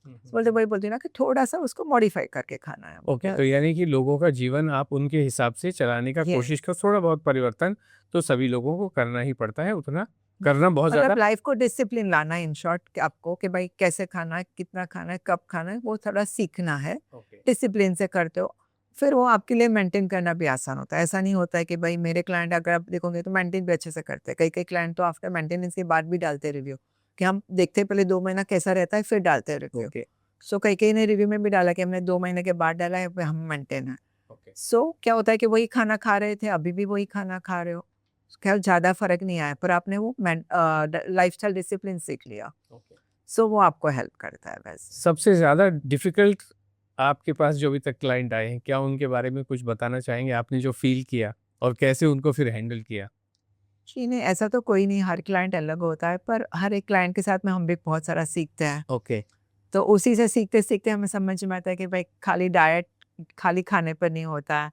हुँ, हुँ, बोलते हुँ। वही बोलती हूँ ना कि थोड़ा-सा उसको मॉडिफाई करके खाना है। ओके, तो यानी कि लोगों का जीवन आप उनके हिसाब से चलाने का येस। कोशिश करो, थोड़ा बहुत परिवर्तन तो सभी लोगों को करना ही पड़ता है, उतना करना बहुत ज़्यादा। मतलब लाइफ को डिसिप्लिन लाना है इन शॉर्ट, कि आपको कि भाई कैसे खाना है, कितना खाना है, कब खाना है, वो थोड़ा सीखना है। ओके। डिसिप्लिन से करते हो, फिर वो आपके लिए मेंटेन करना भी आसान होता है। ऐसा नहीं होता है कि भाई मेरे क्लाइंट अगर आप देखोगे तो मेंटेन भी अच्छे से करते हैं। कई-कई क्लाइंट तो आफ्टर मेंटेनेंस के बाद भी डालते हैं रिव्यू, कि हम देखते हैं पहले 2 महीना कैसा रहता है फिर डालते हैं रिव्यू। ओके, सो कई-कई ने रिव्यू में भी डाला कि हमने 2 महीने के बाद डाला है, फिर हम मेंटेन है। ओके, सो क्या होता है कि वही खाना खा रहे थे, अभी भी वही खाना खा रहे हो। ख़ैर ज़्यादा फ़र्क नहीं आया, पर आपने वो लाइफ़स्टाइल डिसिप्लिन सीख लिया। ओके। सो वो आपको हेल्प करता है वैसे। सबसे ज़्यादा डिफ़िकल्ट आपके पास जो अभी तक क्लाइंट आए हैं, क्या उनके बारे में कुछ बताना चाहेंगे? आपने जो फ़ील किया और कैसे उनको फिर हैंडल किया? जी नहीं, ऐसा तो कोई नहीं, हर क्लाइंट अलग होता है, पर हर एक क्लाइंट के साथ में हम भी बहुत सारा सीखते हैं। ओके, तो उसी से सीखते-सीखते हमें समझ में आता है कि भाई खाली डाइट, खाली खाने पर नहीं होता है।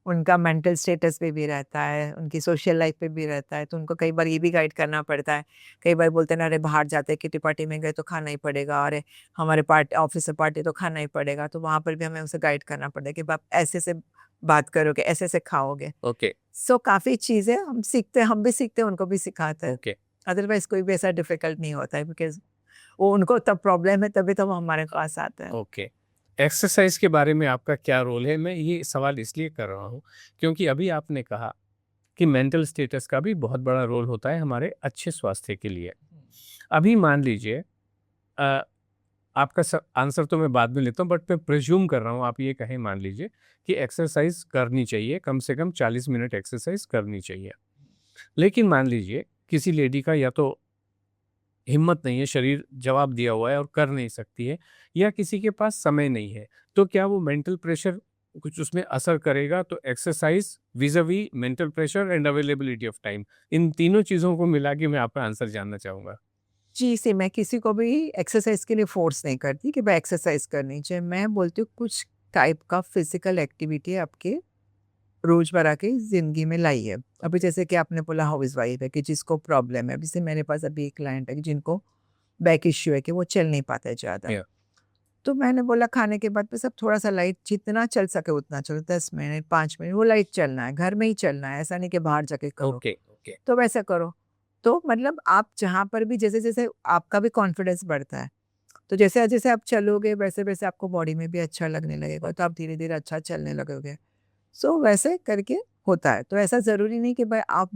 उनका मेंटल स्टेटस पे भी रहता है, उनकी सोशल लाइफ पे भी रहता है, तो उनको कई बार ये भी गाइड करना पड़ता है। कई बार बोलते हैं ना, अरे बाहर जाते हैं, किटी पार्टी में गए तो खाना ही पड़ेगा, अरे हमारे ऑफिस से पार्टी तो खाना ही पड़ेगा, तो वहाँ पर भी हमें उसे गाइड करना पड़ता है कि आप ऐसे से बात करोगे, ऐसे से खाओगे। ओके, सो काफ़ी चीज़ें हम सीखते हैं, हम भी सीखते हैं, उनको भी सिखाते हैं। ओके, अदरवाइज़ कोई भी ऐसा डिफ़िकल्ट नहीं होता है, बिकॉज़ वो उनको तब प्रॉब्लम है तभी तो वो हमारे पास आते हैं। ओके। एक्सरसाइज़ के बारे में आपका क्या रोल है? मैं ये सवाल इसलिए कर रहा हूँ, क्योंकि अभी आपने कहा कि मेंटल स्टेटस का भी बहुत बड़ा रोल होता है हमारे अच्छे स्वास्थ्य के लिए। अभी मान लीजिए अ, आपका आंसर तो मैं बाद में लेता हूँ, बट मैं प्रिज्यूम कर रहा हूँ, आप ये कहें मान लीजिए कि एक्सरसाइज करनी चाहिए, कम से कम 40 मिनट एक्सरसाइज करनी चाहिए। लेकिन मान लीजिए किसी लेडी का या तो हिम्मत नहीं है, शरीर जवाब दिया हुआ है और कर नहीं सकती है, या किसी के पास समय नहीं है, तो क्या वो मेंटल प्रेशर कुछ उसमें असर करेगा? तो exercise vis-a-vis mental pressure and availability of time, इन तीनों चीज़ों को मिला के मैं आपका आंसर जानना चाहूँगा। जी, से मैं किसी को भी एक्सरसाइज के लिए फ़ोर्स नहीं करती कि भाई एक्सरसाइज करनी चाहिए। मैं बोलती हूँ कुछ टाइप का फ़िज़िकल एक्टिविटी आपके रोज़मर्रा की ज़िंदगी में लाइए। अभी जैसे कि आपने बोला हाउसवाइफ़ है कि जिसको प्रॉब्लम है, जैसे मेरे पास अभी एक क्लाइंट है कि जिनको बैक इश्यू है कि वो चल नहीं पाते ज़्यादा। या तो मैंने बोला खाने के बाद में सब थोड़ा-सा लाइट जितना चल सके उतना चलो, 10 मिनट, 5 मिनट वो लाइट चलना है, घर में ही चलना है, ऐसा नहीं कि बाहर जाके करो। ओके, ओके, तो वैसा करो। तो मतलब आप जहाँ पर भी जैसे-जैसे आपका भी कॉन्फिडेंस बढ़ता है, तो जैसे-जैसे आप चलोगे वैसे-वैसे आपको बॉडी में भी अच्छा लगने लगेगा, तो आप धीरे-धीरे अच्छा चलने लगोगे। सो वैसे करके होता है। तो ऐसा ज़रूरी नहीं कि भाई आप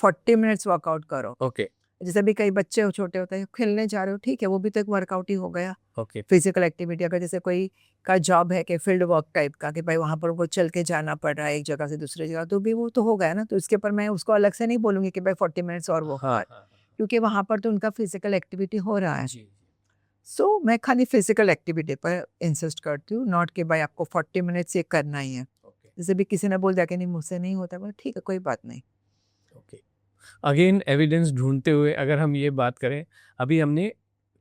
40 मिनट्स वर्कआउट करो। ओके, जैसे अभी कई बच्चे हो छोटे होते हैं, खेलने जा रहे हो, ठीक है, वो भी तो एक वर्कआउट ही हो गया। ओके, फिजिकल एक्टिविटी अगर जैसे कोई का जॉब है कि फील्ड वर्क टाइप का कि भाई वहाँ पर वो चल के जाना पड़ रहा है एक जगह से दूसरी जगह, तो भी वो तो हो गया ना, तो इसके ऊपर मैं उसको अलग से नहीं बोलूँगी कि भाई 40 मिनट्स और वो हाँ, कर, हाँ, हाँ, क्योंकि वहाँ पर तो उनका फिजिकल एक्टिविटी हो रहा है। जी, सो मैं खाली फिजिकल एक्टिविटी पर इंसिस्ट करती हूँ, नॉट कि भाई आपको 40 मिनट्स ये करना ही है। ओके, जैसे भी किसी ने बोल दिया कि नहीं मुझसे नहीं होता, बोला ठीक है कोई बात नहीं। ओके। अगेन एविडेंस ढूँढते हुए अगर हम ये बात करें, अभी हमने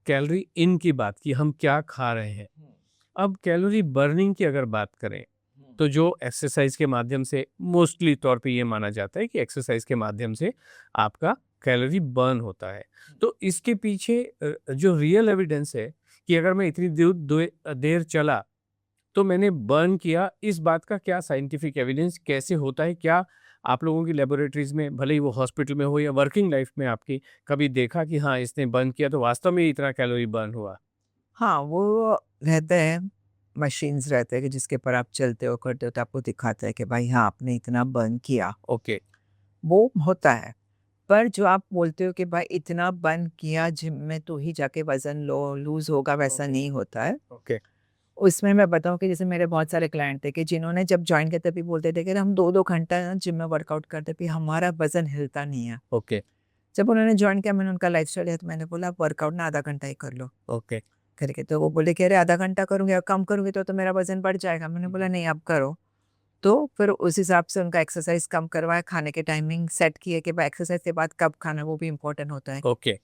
कैलोरी इन की बात की, हम क्या खा रहे हैं। अब कैलोरी बर्निंग की अगर बात करें, तो जो एक्सरसाइज के माध्यम से मोस्टली तौर पे ये माना जाता है कि एक्सरसाइज के माध्यम से आपका कैलोरी बर्न होता है। तो इसके पीछे जो रियल एविडेंस है कि अगर मैं इतनी देर चला तो मैंने बर्न किया, इस बात का क्या साइंटिफिक एविडेंस कैसे होता है? क्या आप लोगों की लैबोरेटरीज़ में, भले ही वो हॉस्पिटल में हो या वर्किंग लाइफ में आपकी, कभी देखा कि हाँ, इसने बर्न किया तो वास्तव में इतना कैलोरी बर्न हुआ? हाँ, वो रहते हैं, मशीन्स रहते हैं कि जिसके ऊपर आप चलते हो, करते हो तो आपको दिखाता है कि भाई हाँ, आपने इतना बर्न किया, ओके, वो होता है। पर जो आप बोलते हो कि भाई इतना बर्न किया जिम में तो ही जाके वज़न लूज़ होगा, वैसा ओके, नहीं होता है। ओके, उसमें मैं बताऊँ कि जैसे मेरे बहुत सारे क्लाइंट थे कि जिन्होंने जब जॉइन किया तभी बोलते थे कि हम 2-2 घंटा ना जिम में वर्कआउट करते भी हमारा वज़न हिलता नहीं है। ओके, जब उन्होंने जॉइन किया मैंने उनका लाइफ़स्टाइल लिया तो मैंने बोला आप वर्कआउट ना आधा घंटा ही कर लो। ओके। करके तो वो बोले कि अरे आधा घंटा करूँगी और कम करूँगी तो मेरा वज़न बढ़ जाएगा। मैंने बोला नहीं आप करो। तो फिर उस हिसाब से उनका एक्सरसाइज़ कम करवाया, खाने के टाइमिंग सेट किए कि भाई एक्सरसाइज़ के बाद कब खाना है वो भी इम्पोर्टेंट होता है। ओके,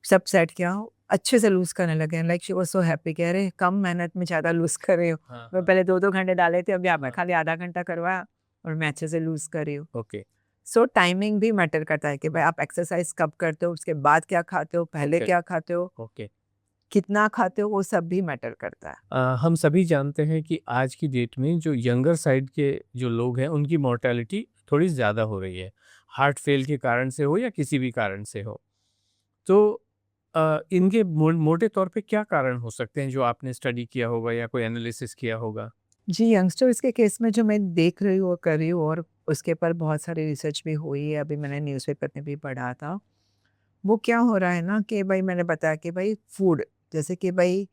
सब सेट किया, अच्छे से लूज़ करने लगे like she was so happy कि अरे कम मेहनत में ज़्यादा लूज़ कर रही हो। हाँ, मैं हाँ, पहले 2-2 घंटे डाले थे, अभी आप मैं हाँ, खाली आधा घंटा करवाया और मैं अच्छे से लूज़ कर रही हूँ। ओके, सो टाइमिंग भी मैटर करता है कि भाई आप एक्सरसाइज़ कब करते हो, उसके बाद क्या खाते हो, पहले ओके, क्या खाते हो, ओके। कितना खाते हो, वो सब भी मैटर करता है। हम सभी जानते हैं कि आज की डेट में जो यंगर साइड के जो लोग हैं, उनकी मॉर्टेलिटी थोड़ी ज़्यादा हो रही है। हार्ट फेल के कारण से हो या किसी भी कारण से हो। तो इनके मोटे तौर पे क्या कारण हो सकते हैं जो आपने स्टडी किया होगा या कोई एनालिसिस किया होगा? जी, यंगस्टर्स के केस में जो मैं देख रही हूँ और कर रही हूँ और उसके ऊपर बहुत सारी रिसर्च भी हुई है, अभी मैंने न्यूज़पेपर में भी पढ़ा था। वो क्या हो रहा है ना कि भाई मैंने बताया कि भाई फूड जैसे कि भाई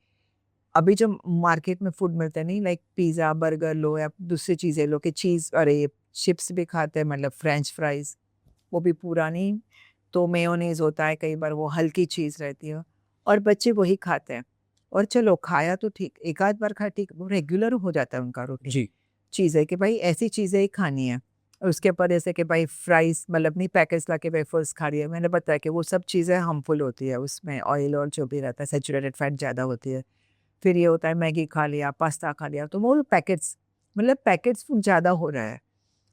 अभी जो मार्केट में फूड मिलता है नहीं लाइक पिज़्ज़ा, बर्गर लो या दूसरी चीज़ें लो कि चीज़ अरे चिप्स भी खाते हैं मतलब फ्रेंच फ्राइज़, वो भी पूरा नहीं, तो मेयोनीज़ होता है कई बार वो हल्की चीज़ रहती है और बच्चे वही खाते हैं। और चलो खाया तो ठीक, एक आध बार खाया ठीक, वो रेगुलर हो जाता है उनका रूटीन। जी, चीज़ है कि भाई ऐसी चीज़ें ही खानी है। और उसके ऊपर जैसे कि भाई फ्राइज़ मतलब नहीं पैकेट्स लाके वेफर्स खा रही है, मैंने बताया कि वो सब चीज़ें हार्मफुल होती है, उसमें ऑयल और जो भी रहता है सैचुरेटेड फैट ज़्यादा होती है। फिर ये होता है मैगी खा लिया, पास्ता खा लिया, तो वो पैकेट्स मतलब पैकेट्स फूड ज़्यादा हो रहा है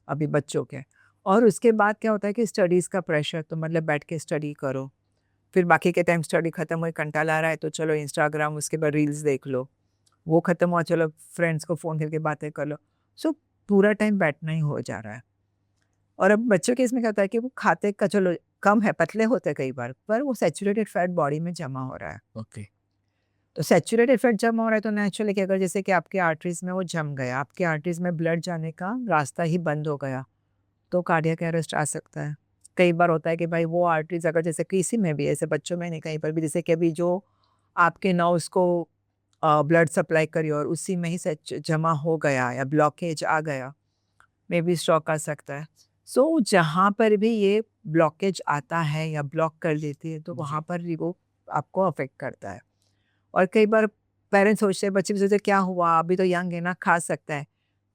अभी बच्चों के। और उसके बाद क्या होता है कि स्टडीज़ का प्रेशर तो मतलब बैठ के स्टडी करो। फिर बाकी के टाइम स्टडी खत्म हुई, कंटाला आ रहा है तो चलो इंस्टाग्राम उसके बाद रील्स देख लो। वो खत्म हुआ चलो फ्रेंड्स को फ़ोन करके बातें कर लो। सो पूरा टाइम बैठना ही हो जा रहा है। और अब बच्चों के इसमें क्या होता है कि वो खाते का चलो कम है, पतले होते हैं कई बार, पर वो सैचुरेटेड फैट बॉडी में जमा हो रहा है। ओके, तो सैचुरेटेड फैट जमा हो रहा है तो नेचुरली कि अगर जैसे कि आपके आर्टरीज़ में वो जम गया, आपके आर्टरीज़ में ब्लड जाने का रास्ता ही बंद हो गया, तो कार्डियक अरेस्ट आ सकता है। कई बार होता है कि भाई वो आर्टरीज अगर जैसे किसी में भी ऐसे बच्चों में नहीं कहीं पर भी जैसे कि अभी जो आपके नर्व्स को ब्लड सप्लाई करी और उसी में ही से जमा हो गया या ब्लॉकेज आ गया, मे बी स्ट्रोक आ सकता है। सो जहाँ पर भी ये ब्लॉकेज आता है या ब्लॉक कर देती है तो जी। वहाँ पर भी वो आपको अफेक्ट करता है। और कई बार पेरेंट्स सोचते हैं, बच्चे भी सोचते हैं क्या हुआ अभी तो यंग है ना, खा सकता है।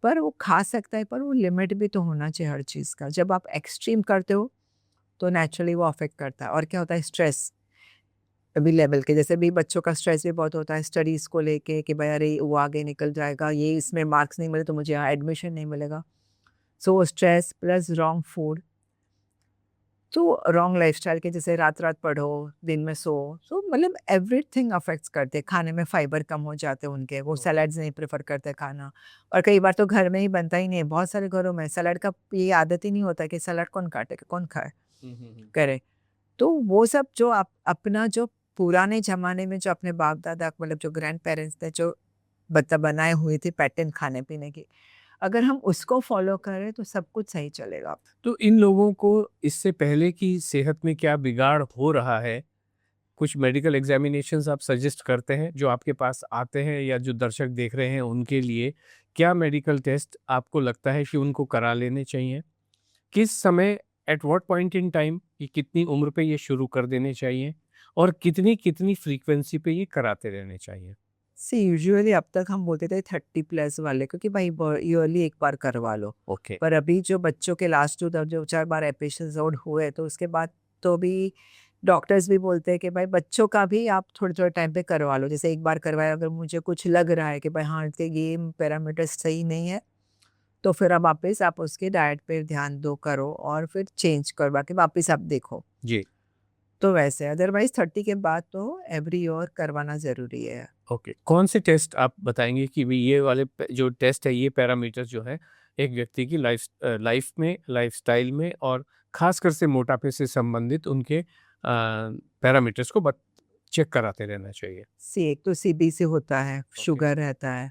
पर वो खा सकता है पर वो लिमिट भी तो होना चाहिए हर चीज़ का। जब आप एक्सट्रीम करते हो तो नेचुरली वो अफेक्ट करता है। और क्या होता है, स्ट्रेस अभी लेवल के जैसे भी बच्चों का स्ट्रेस भी बहुत होता है स्टडीज़ को लेके कि भाई अरे वो आगे निकल जाएगा, ये इसमें मार्क्स नहीं मिले तो मुझे यहाँ एडमिशन नहीं मिलेगा। So stress plus wrong food, तो रॉन्ग लाइफस्टाइल के जैसे रात-रात पढ़ो, दिन में सो, सो मतलब एवरीथिंग अफेक्ट्स करते हैं। खाने में फाइबर कम हो जाते हैं उनके, वो सैलड्स नहीं प्रेफ़र करते खाना। और कई बार तो घर में ही बनता ही नहीं है, बहुत सारे घरों में सैलड का ये आदत ही नहीं होता कि सैलड कौन काटेगा, कौन खाए, करे। तो वो सब जो आप अपना जो पुराने ज़माने में जो अपने बाप-दादा मतलब जो ग्रैंड-पेरेंट्स थे जो बनाए हुए थे पैटर्न खाने-पीने की, अगर हम उसको फ़ॉलो करें तो सब कुछ सही चलेगा। तो इन लोगों को इससे पहले की सेहत में क्या बिगाड़ हो रहा है, कुछ मेडिकल एग्जामिनेशंस आप सजेस्ट करते हैं जो आपके पास आते हैं या जो दर्शक देख रहे हैं उनके लिए? क्या मेडिकल टेस्ट आपको लगता है कि उनको करा लेने चाहिए? किस समय, at what point in time, कि कितनी उम्र पे ये शुरू कर देने चाहिए और कितनी फ्रीक्वेंसी पे ये कराते रहने चाहिए? सी यूजुअली अब तक हम बोलते थे 30 प्लस वाले क्योंकि भाई ईयरली एक बार करवा लो। ओके। पर अभी जो बच्चों के लास्ट जो 4 बार एपिसोड हुए तो उसके बाद तो भी डॉक्टर्स भी बोलते हैं कि भाई बच्चों का भी आप थोड़े-थोड़े टाइम पे करवा लो। जैसे एक बार करवाया अगर मुझे कुछ लग रहा है कि भाई हाँ, इनके ये पैरामीटर्स सही नहीं है, तो फिर अब वापस आप उसके डाइट पे ध्यान दो करो और फिर चेंज करवा के वापस आप देखो। जी। तो वैसे अदरवाइज़ 30 के बाद तो एवरी ईयर करवाना ज़रूरी है। ओके, कौन से टेस्ट आप बताएंगे कि भी ये वाले जो टेस्ट है, ये पैरामीटर जो है एक व्यक्ति की लाइफ में, लाइफस्टाइल में और खासकर से मोटापे से संबंधित उनके पैरामीटर्स को चेक कराते रहना चाहिए? सी एक तो सीबीसी होता है, शुगर रहता है,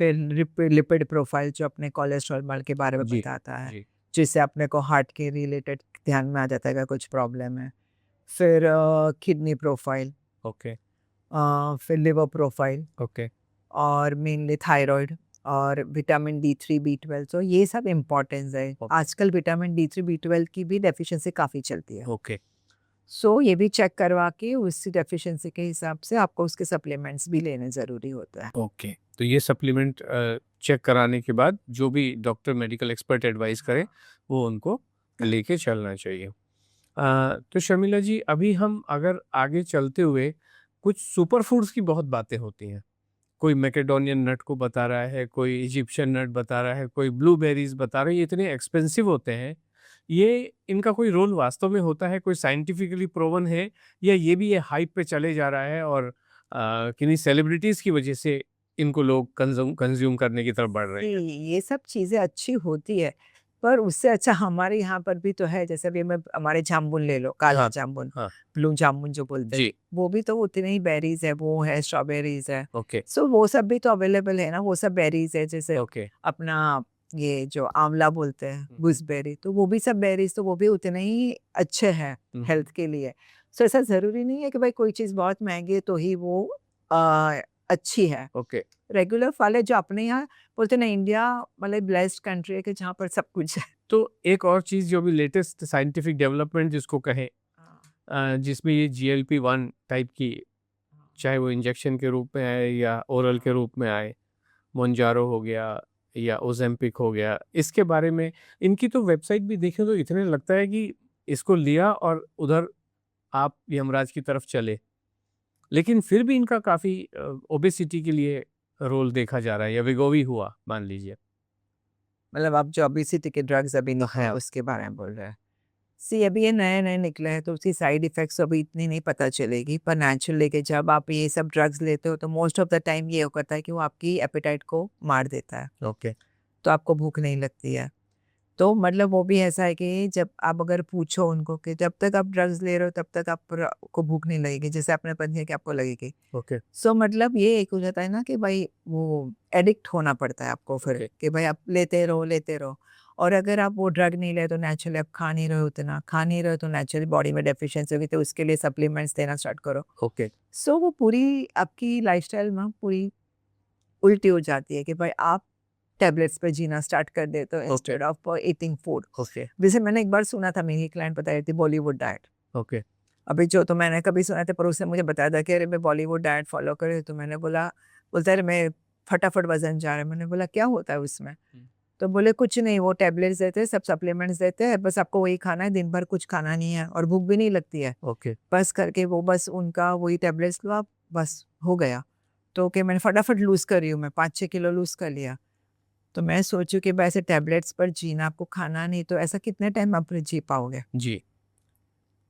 फिर लिपिड प्रोफाइल जो अपने कोलेस्ट्रॉल माल के बारे में जी। बताता है, जी। जिससे अपने को हार्ट के रिलेटेड ध्यान में आ जाता है अगर कुछ प्रॉब्लम है। फिर किडनी प्रोफाइल, ओके। फिर लिवर प्रोफाइल ओके। और मेनली थायराइड और विटामिन डी3, बी12 तो ये सब इम्पोर्टेंस है। ओके। आजकल विटामिन डी3, बी12 की भी डेफिशिएंसी काफ़ी चलती है। ओके। सो ये भी चेक करवा के उसी डेफिशिएंसी के हिसाब से आपको उसके सप्लीमेंट्स भी लेने ज़रूरी होता है। ओके, तो ये सप्लीमेंट चेक कराने के बाद जो भी डॉक्टर मेडिकल एक्सपर्ट एडवाइस करे वो उनको लेके चलना चाहिए। तो शर्मिला जी, अभी हम अगर आगे चलते हुए, कुछ सुपर फूड्स की बहुत बातें होती हैं। कोई मैकेडोनियन नट को बता रहा है, कोई इजिप्शियन नट बता रहा है, कोई ब्लूबेरीज बता रहा है, ये इतने एक्सपेंसिव होते हैं। ये इनका कोई रोल वास्तव में होता है, कोई साइंटिफिकली प्रूवन है, या ये भी ये हाइप पे चले जा रहा है और किन्हीं सेलिब्रिटीज की वजह से इनको लोग कंज्यूम करने की तरफ बढ़ रहे हैं? ये सब चीज़ें अच्छी होती है, पर उससे अच्छा हमारे यहाँ पर भी तो है, जैसे अभी मैं हमारे जामुन ले लो, काला हाँ। जामुन, हाँ। ब्लू जामुन जो बोलते हैं, जी। वो भी तो उतने ही बेरीज़ है, वो है, स्ट्रॉबेरीज़ है। ओके। सो वो सब भी तो अवेलेबल है ना, वो सब बेरीज़ है, जैसे ओके। अपना ये जो आंवला बोलते हैं, हम्म। गूसबेरी, तो वो भी सब बेरीज़ तो वो भी उतने ही अच्छे हैं हेल्थ के लिए। सो ऐसा ज़रूरी नहीं है कि भाई कोई चीज़ बहुत महँगी है तो ही वो अच्छी है। ओके। रेगुलर फल है जो अपने यहाँ बोलते हैं ना, इंडिया मतलब ब्लेस्ड कंट्री है कि जहाँ पर सब कुछ है। तो एक और चीज़ जो भी लेटेस्ट साइंटिफिक डेवलपमेंट जिसको कहें, हाँ, जिसमें ये GLP-1 टाइप की, चाहे वो इंजेक्शन के रूप में आए या ओरल के रूप में आए, मोंजारो हो गया या ओज़ेम्पिक हो गया, इसके बारे में इनकी तो वेबसाइट भी देखें तो इतने लगता है कि इसको लिया और उधर आप यमराज की तरफ चले। लेकिन फिर भी इनका काफ़ी ओबेसिटी के लिए रोल देखा जा रहा है, या वेगोवी हुआ मान लीजिए। मतलब आप जो ओबेसिटी के ड्रग्स अभी निकले हैं हाँ। उसके बारे में बोल रहे हैं। सी अभी ये नए-नए निकले हैं तो उसकी साइड इफ़ेक्ट्स अभी इतनी नहीं पता चलेगी, पर नेचुरली कि जब आप ये सब ड्रग्स लेते हो तो मोस्ट ऑफ द टाइम ये होता है कि वो आपकी एपेटाइट को मार देता है, ओके। तो आपको भूख नहीं लगती है। तो मतलब वो भी ऐसा है कि जब आप अगर पूछो उनको कि जब तक आप ड्रग्स ले रहे हो तब तक आपको भूख नहीं लगेगी, जैसे आपने पता है कि आपको लगेगी। ओके। सो मतलब ये एक हो जाता है ना कि भाई वो एडिक्ट होना पड़ता है आपको फिर ओके। कि भाई आप लेते रहो और अगर आप वो ड्रग नहीं ले तो नेचुरली आप खा नहीं रहे हो उतना, खा नहीं रहे हो तो नेचुरली बॉडी में डेफिशिएंसी होगी, तो उसके लिए सप्लीमेंट्स देना स्टार्ट करो। ओके। सो वो पूरी आपकी लाइफ़स्टाइल में पूरी उल्टी हो जाती है कि भाई आप टैबलेट्स पे जीना स्टार्ट कर देते हो instead of eating food. Okay. जैसे मैंने एक बार सुना था, मेरी क्लाइंट बता रही थी बॉलीवुड डाइट। ओके। अभी जो तो मैंने कभी सुना था, पर उसने मुझे बताया था कि अरे मैं बॉलीवुड डाइट फॉलो करे, तो मैंने बोला, बोलता है अरे मैं फटाफट वजन जा रहा है। मैंने बोला क्या होता है उसमें? तो बोले कुछ नहीं, वो टैबलेट्स देते हैं, सब सप्लीमेंट्स देते हैं, बस आपको वही खाना है, दिन भर कुछ खाना नहीं है और भूख भी नहीं लगती है, ओके। बस करके वो बस उनका वही टैबलेट्स लो आप, बस हो गया। तो कि मैंने फटाफट लूज़ कर रही हूँ, मैं 5-6 किलो लूज़ कर लिया। तो मैं सोचूं कि भाई ऐसे टैबलेट्स पर जीना, आपको खाना नहीं, तो ऐसा कितने टाइम आप जी पाओगे? जी।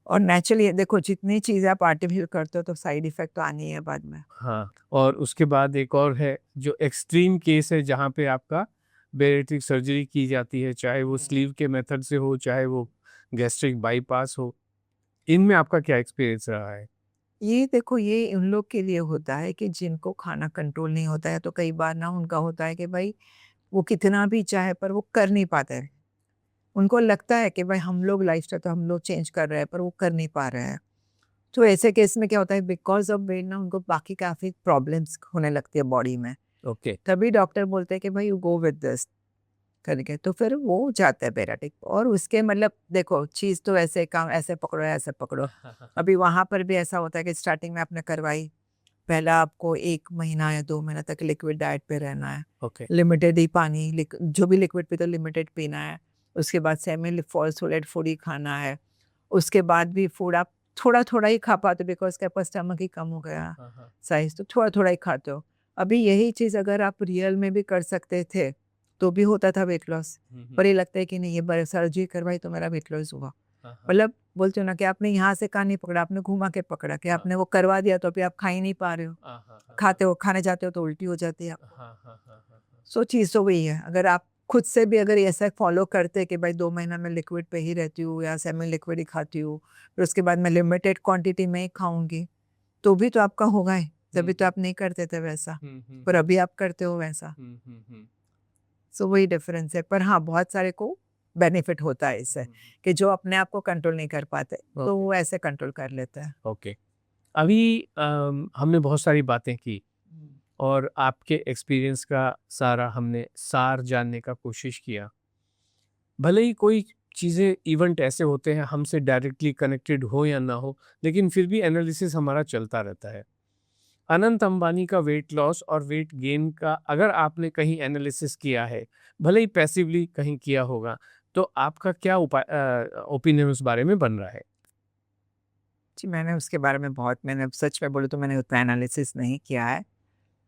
और नेचुरली देखो, जितनी चीज़ें आप आर्टिफिशियल करते हो तो साइड इफेक्ट तो आनी है बाद में। हाँ, और उसके बाद एक और है जो एक्सट्रीम केस है जहाँ पे आपका बेरेट्रिक सर्जरी की जाती है, चाहे वो स्लीव के मेथड से हो, चाहे वो गैस्ट्रिक बाईपास हो। इनमें आपका क्या एक्सपीरियंस रहा है? ये देखो, ये उन लोग के लिए होता है कि जिनको खाना कंट्रोल नहीं होता है, तो कई बार ना उनका होता है कि भाई वो कितना भी चाहे पर वो कर नहीं पाते हैं। उनको लगता है कि भाई हम लोग लाइफस्टाइल तो हम लोग चेंज कर रहे हैं, पर वो कर नहीं पा रहे हैं। तो ऐसे केस में क्या होता है, बिकॉज ऑफ वेट ना उनको बाकी काफ़ी प्रॉब्लम्स होने लगती है बॉडी में। ओके। तभी डॉक्टर बोलते हैं कि भाई यू गो विद दिस करके, तो फिर वो जाता है बेराटिक। और उसके मतलब देखो, चीज़ तो ऐसे काम ऐसे पकड़ो ऐसे पकड़ो। अभी वहाँ पर भी ऐसा होता है कि स्टार्टिंग में आपने करवाई, पहला आपको 1 महीना या 2 महीना तक लिक्विड डाइट पे रहना है। ओके। लिमिटेड ही पानी, जो भी लिक्विड पीते हो लिमिटेड पीना है। उसके बाद सेमी फॉस्फोलेट फूड ही खाना है। उसके बाद भी फूड आप थोड़ा-थोड़ा ही खा पाते हो, बिकॉज़ क्या आपका स्टमक ही कम हो गया साइज़, तो थोड़ा-थोड़ा ही खाते हो। अभी यही चीज़ अगर आप रियल में भी कर सकते थे, तो भी होता था वेट लॉस। पर ये लगता है कि नहीं, ये ब सर्जरी करवाई तो मेरा वेट लॉस हुआ। मतलब बोलते हो ना कि आपने यहाँ से कान नहीं पकड़ा, आपने घुमा के पकड़ा, कि आपने वो करवा दिया तो अभी आप खा ही नहीं पा रहे हो। खाते हो, खाने जाते हो तो उल्टी हो जाती है आपको। सो चीज़ तो वही है, अगर आप खुद से भी अगर ऐसा फॉलो करते कि भाई 2 महीना मैं लिक्विड पे ही रहती हूँ या सेमी लिक्विड ही खाती हूँ, फिर उसके बाद मैं लिमिटेड क्वांटिटी में ही खाऊंगी, तो भी तो आपका होगा ही। तभी तो आप नहीं करते थे वैसा, पर अभी आप करते हो वैसा। सो वही डिफरेंस है। पर हाँ, बहुत सारे को बेनिफिट होता है इससे, कि जो अपने आप को कंट्रोल नहीं कर पाते तो वो ऐसे कंट्रोल कर लेते हैं। ओके। अभी हमने बहुत सारी बातें की और आपके एक्सपीरियंस का सारा हमने सार जानने का कोशिश किया। भले ही कोई चीज़ें इवेंट ऐसे होते हैं हमसे डायरेक्टली कनेक्टेड हो या ना हो, लेकिन फिर भी एनालिसिस हमारा चलता रहता है। अनंत अंबानी का वेट लॉस और वेट गेन का अगर आपने कहीं एनालिसिस किया है, भले ही पैसिवली कहीं किया होगा, तो आपका क्या ओपिनियन उस बारे में बन रहा है? जी, मैंने उसके बारे में मैंने सच में बोलूँ तो मैंने उतना एनालिसिस नहीं किया है।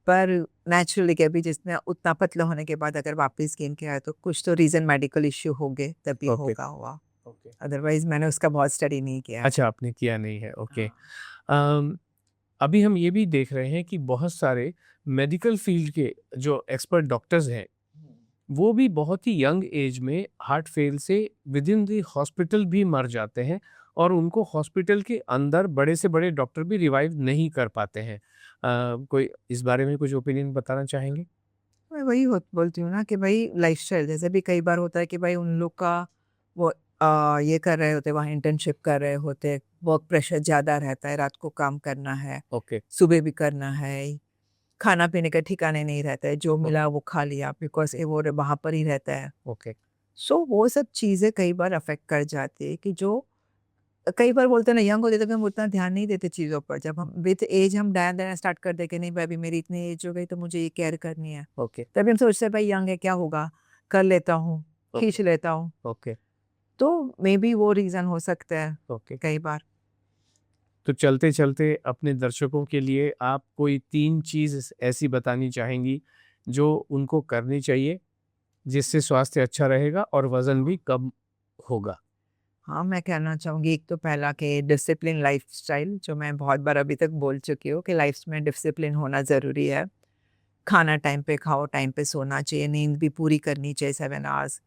पर नेचुरली कि अभी जिसने उतना पतला होने के बाद अगर वापस गेन किया है, तो कुछ तो रीज़न मेडिकल इश्यू होंगे तभी ओके। हुआ। ओके। अदरवाइज़ मैंने उसका बहुत स्टडी नहीं किया है। अच्छा, आपने किया नहीं है, ओके। हाँ। अम, अभी हम ये भी देख रहे हैं कि बहुत सारे मेडिकल फील्ड के जो एक्सपर्ट डॉक्टर्स हैं, वो भी बहुत ही यंग एज में हार्ट फेल से विद इन द हॉस्पिटल भी मर जाते हैं और उनको हॉस्पिटल के अंदर बड़े से बड़े डॉक्टर भी रिवाइव नहीं कर पाते हैं। कोई इस बारे में कुछ ओपिनियन बताना चाहेंगे? मैं वही बोलती हूँ ना कि भाई लाइफ़स्टाइल, जैसे भी कई बार होता है कि भाई उन लोग का वो ये कर रहे होते, वहाँ इंटर्नशिप कर रहे होते, वर्क प्रेशर ज़्यादा रहता है, रात को काम करना है, ओके। सुबह भी करना है, खाना-पीने का ठिकाने नहीं रहता है, जो मिला वो खा लिया, बिकॉज़ वो वहाँ पर ही रहता है। ओके। सो वो सब चीज़ें कई बार अफ़ेक्ट कर जाती है, कि जो कई बार बोलते हैं ना, यंग होते तो हम उतना ध्यान नहीं देते चीज़ों पर। जब हम विद एज हम ध्यान देना स्टार्ट कर दें कि नहीं भाई, अभी मेरी इतनी एज हो गई तो मुझे ये केयर करनी है। ओके। तभी हम सोचते हैं भाई यंग है, क्या होगा, कर लेता हूँ, खींच ओके। लेता हूँ। ओके। तो मे बी वो रीज़न हो सकता है ओके। कई बार। तो चलते-चलते अपने दर्शकों के लिए आप कोई 3 चीज़ ऐसी बतानी चाहेंगी, जो उनको करनी चाहिए, जिससे स्वास्थ्य अच्छा रहेगा और वज़न भी कम होगा? हाँ, मैं कहना चाहूँगी, एक तो पहला कि डिसिप्लिन लाइफ़स्टाइल, जो मैं बहुत बार अभी तक बोल चुकी हूँ कि लाइफ़ में डिसिप्लिन होना ज़रूरी है। खाना टाइम पे खाओ, टाइम पे सोना चाहिए, नींद भी पूरी करनी चाहिए 7 आवर्स,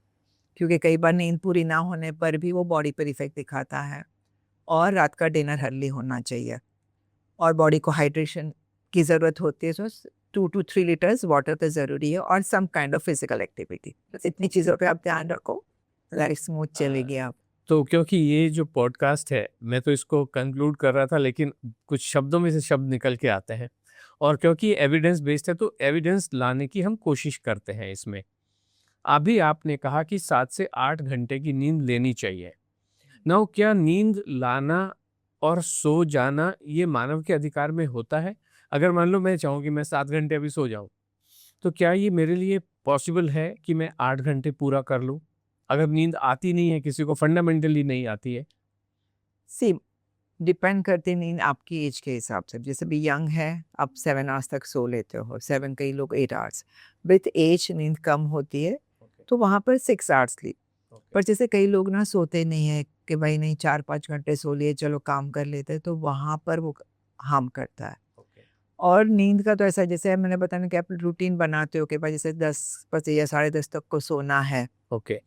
क्योंकि कई बार नींद पूरी ना होने पर भी वो बॉडी पर इफ़ेक्ट दिखाता है। और रात का डिनर अर्ली होना चाहिए, और बॉडी को हाइड्रेशन की ज़रूरत होती है, तो 2 to 3 लीटर्स वाटर तो ज़रूरी है और some kind of physical activity. बस इतनी चीज़ों पे आप ध्यान रखो, लाइफ स्मूथ चलेगी आप। तो क्योंकि ये जो पॉडकास्ट है, मैं तो इसको कंक्लूड कर रहा था, लेकिन कुछ शब्दों में से शब्द निकल के आते हैं, और क्योंकि एविडेंस बेस्ड है तो एविडेंस लाने की हम कोशिश करते हैं इसमें। अभी आपने कहा कि 7 से 8 घंटे की नींद लेनी चाहिए। नाउ क्या नींद लाना और सो जाना ये मानव के अधिकार में होता है? अगर मान लो मैं चाहूँ कि मैं 7 घंटे अभी सो जाऊँ, तो क्या ये मेरे लिए पॉसिबल है कि मैं 8 घंटे पूरा कर लूँ? अगर नींद आती नहीं है, किसी को फंडामेंटली नहीं आती है। सी डिपेंड करती है नींद आपकी एज के हिसाब से। जैसे भी यंग है, आप 7 आवर्स तक सो लेते हो, 7 कई लोग 8 आवर्स। विथ एज नींद कम होती है, तो वहाँ पर 6 आवर्स स्लीप। पर जैसे कई लोग ना सोते नहीं है कि भाई नहीं 4-5 घंटे सो लिए, चलो काम कर लेते हैं, तो वहाँ पर वो हार्म करता है। और नींद का तो ऐसा है, जैसे मैंने बताया ना कि आप रूटीन बनाते हो कि भाई जैसे 10 बजे या 10:30 तक को सोना है, ओके।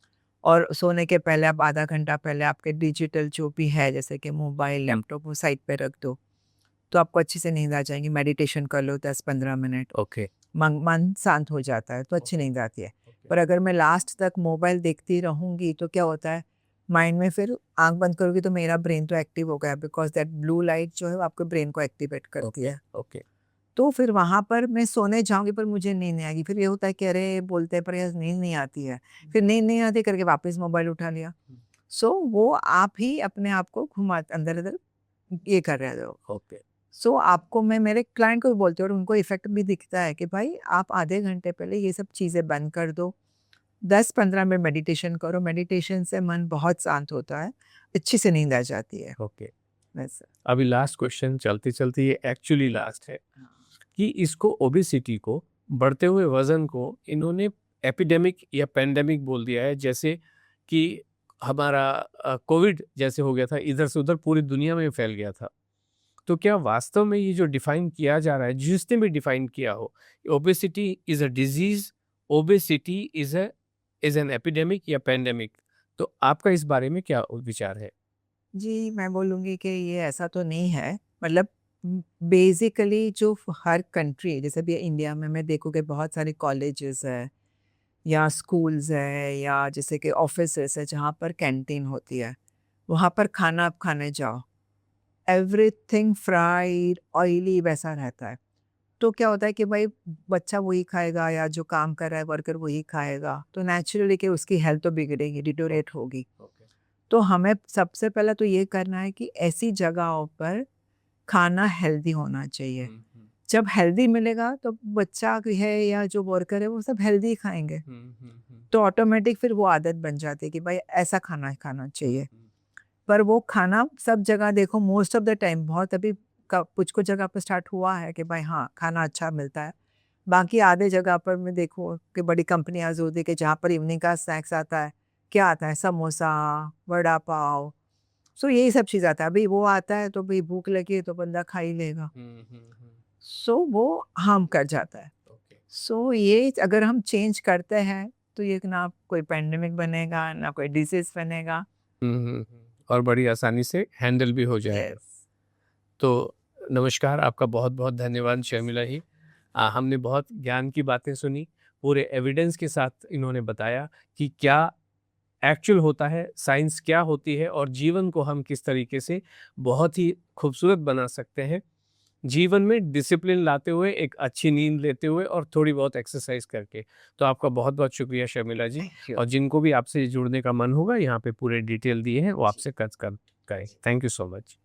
और सोने के पहले आप आधा घंटा पहले आपके डिजिटल जो भी है जैसे कि मोबाइल, लैपटॉप वो साइड पे रख दो, तो आपको अच्छी से नींद आ जाएगी। मेडिटेशन कर लो 10-15 मिनट, ओके। मन शांत हो जाता है, तो अच्छी नींद आती है। पर अगर मैं लास्ट तक मोबाइल देखती रहूंगी तो क्या होता है, माइंड में फिर आंख बंद करोगी तो मेरा ब्रेन तो एक्टिव हो गया, बिकॉज दैट ब्लू लाइट जो है वो आपके ब्रेन को एक्टिवेट करती है। ओके। तो फिर वहाँ पर मैं सोने जाऊँगी पर मुझे नींद नहीं आएगी। फिर ये होता है कि अरे बोलते हैं पर यार नींद नहीं आती है। फिर नींद नहीं आती करके वापस मोबाइल उठा लिया। सो वो आप ही अपने आप को अंदर-अंदर ये कर रहे हो। ओके। सो आपको मैं मेरे क्लाइंट को भी बोलती हूँ और उनको इफ़ेक्ट भी दिखता है कि भाई आप आधे घंटे पहले ये सब चीज़ें बंद कर दो। 10-15 मिनट मेडिटेशन करो। मेडिटेशन से मन बहुत शांत होता है। अच्छी से नींद आ जाती है। ओके। वैसे। अभी लास्ट क्वेश्चन चलते-चलते, ये एक्चुअली लास्ट है कि इसको ओबेसिटी को, बढ़ते हुए वज़न को इन्होंने एपिडेमिक या पैंडेमिक बोल दिया है, जैसे कि हमारा कोविड जैसे हो गया था, इधर से उधर पूरी दुनिया में फैल गया था। तो क्या वास्तव में ये जो डिफाइन किया जा रहा है, जिसने भी डिफाइन किया हो, obesity is a disease, obesity is an epidemic या पैंडेमिक, तो आपका इस बारे में क्या विचार है? जी, मैं बोलूँगी कि ये ऐसा तो नहीं है। मतलब बेसिकली जो हर कंट्री, जैसे भी इंडिया में मैं देखूँ कि बहुत सारे कॉलेजेस है या स्कूल्स है या जैसे कि ऑफिसेस है जहाँ पर कैंटीन होती है, वहाँ पर खाना आप खाने जाओ, एवरीथिंग फ्राइड, ऑयली वैसा रहता है। तो क्या होता है कि भाई बच्चा वही खाएगा या जो काम कर रहा है वर्कर वही खाएगा, तो नेचुरली कि उसकी हेल्थ तो बिगड़ेगी, डिटोरेट होगी। तो हमें सबसे पहले तो ये करना है कि ऐसी जगहों पर खाना हेल्दी होना चाहिए। जब हेल्दी मिलेगा तो बच्चा है या जो वर्कर है वो सब हेल्दी खाएंगे, तो ऑटोमेटिक फिर वो आदत बन जाती है कि भाई ऐसा खाना खाना चाहिए। पर वो खाना सब जगह देखो, मोस्ट ऑफ द टाइम, बहुत अभी कुछ कुछ जगह पर स्टार्ट हुआ है कि भाई हाँ खाना अच्छा मिलता है। बाकी आधे जगह पर मैं देखूँ कि बड़ी कंपनियाँ होती है कि जहाँ पर इवनिंग का स्नैक्स आता है, क्या आता है, समोसा, वड़ा पाव, सो यही सब चीज़ आता है। अभी वो आता है तो भाई भूख लगी है तो बंदा खा ही लेगा, सो वो हार्म कर जाता है। सो ये अगर हम चेंज करते हैं तो ये ना कोई पेंडेमिक बनेगा ना कोई डिजीज बनेगा। और बड़ी आसानी से हैंडल भी हो जाएगा। यस। तो नमस्कार, आपका बहुत-बहुत धन्यवाद शर्मिला जी। हमने बहुत ज्ञान की बातें सुनी, पूरे एविडेंस के साथ इन्होंने बताया कि क्या एक्चुअल होता है, साइंस क्या होती है और जीवन को हम किस तरीके से बहुत ही खूबसूरत बना सकते हैं। जीवन में डिसिप्लिन लाते हुए, एक अच्छी नींद लेते हुए और थोड़ी बहुत एक्सरसाइज करके। तो आपका बहुत-बहुत शुक्रिया शर्मिला जी, थैंक यू। और जिनको भी आपसे जुड़ने का मन होगा, यहाँ पे पूरे डिटेल दिए हैं, वो आपसे करें। Thank you so much.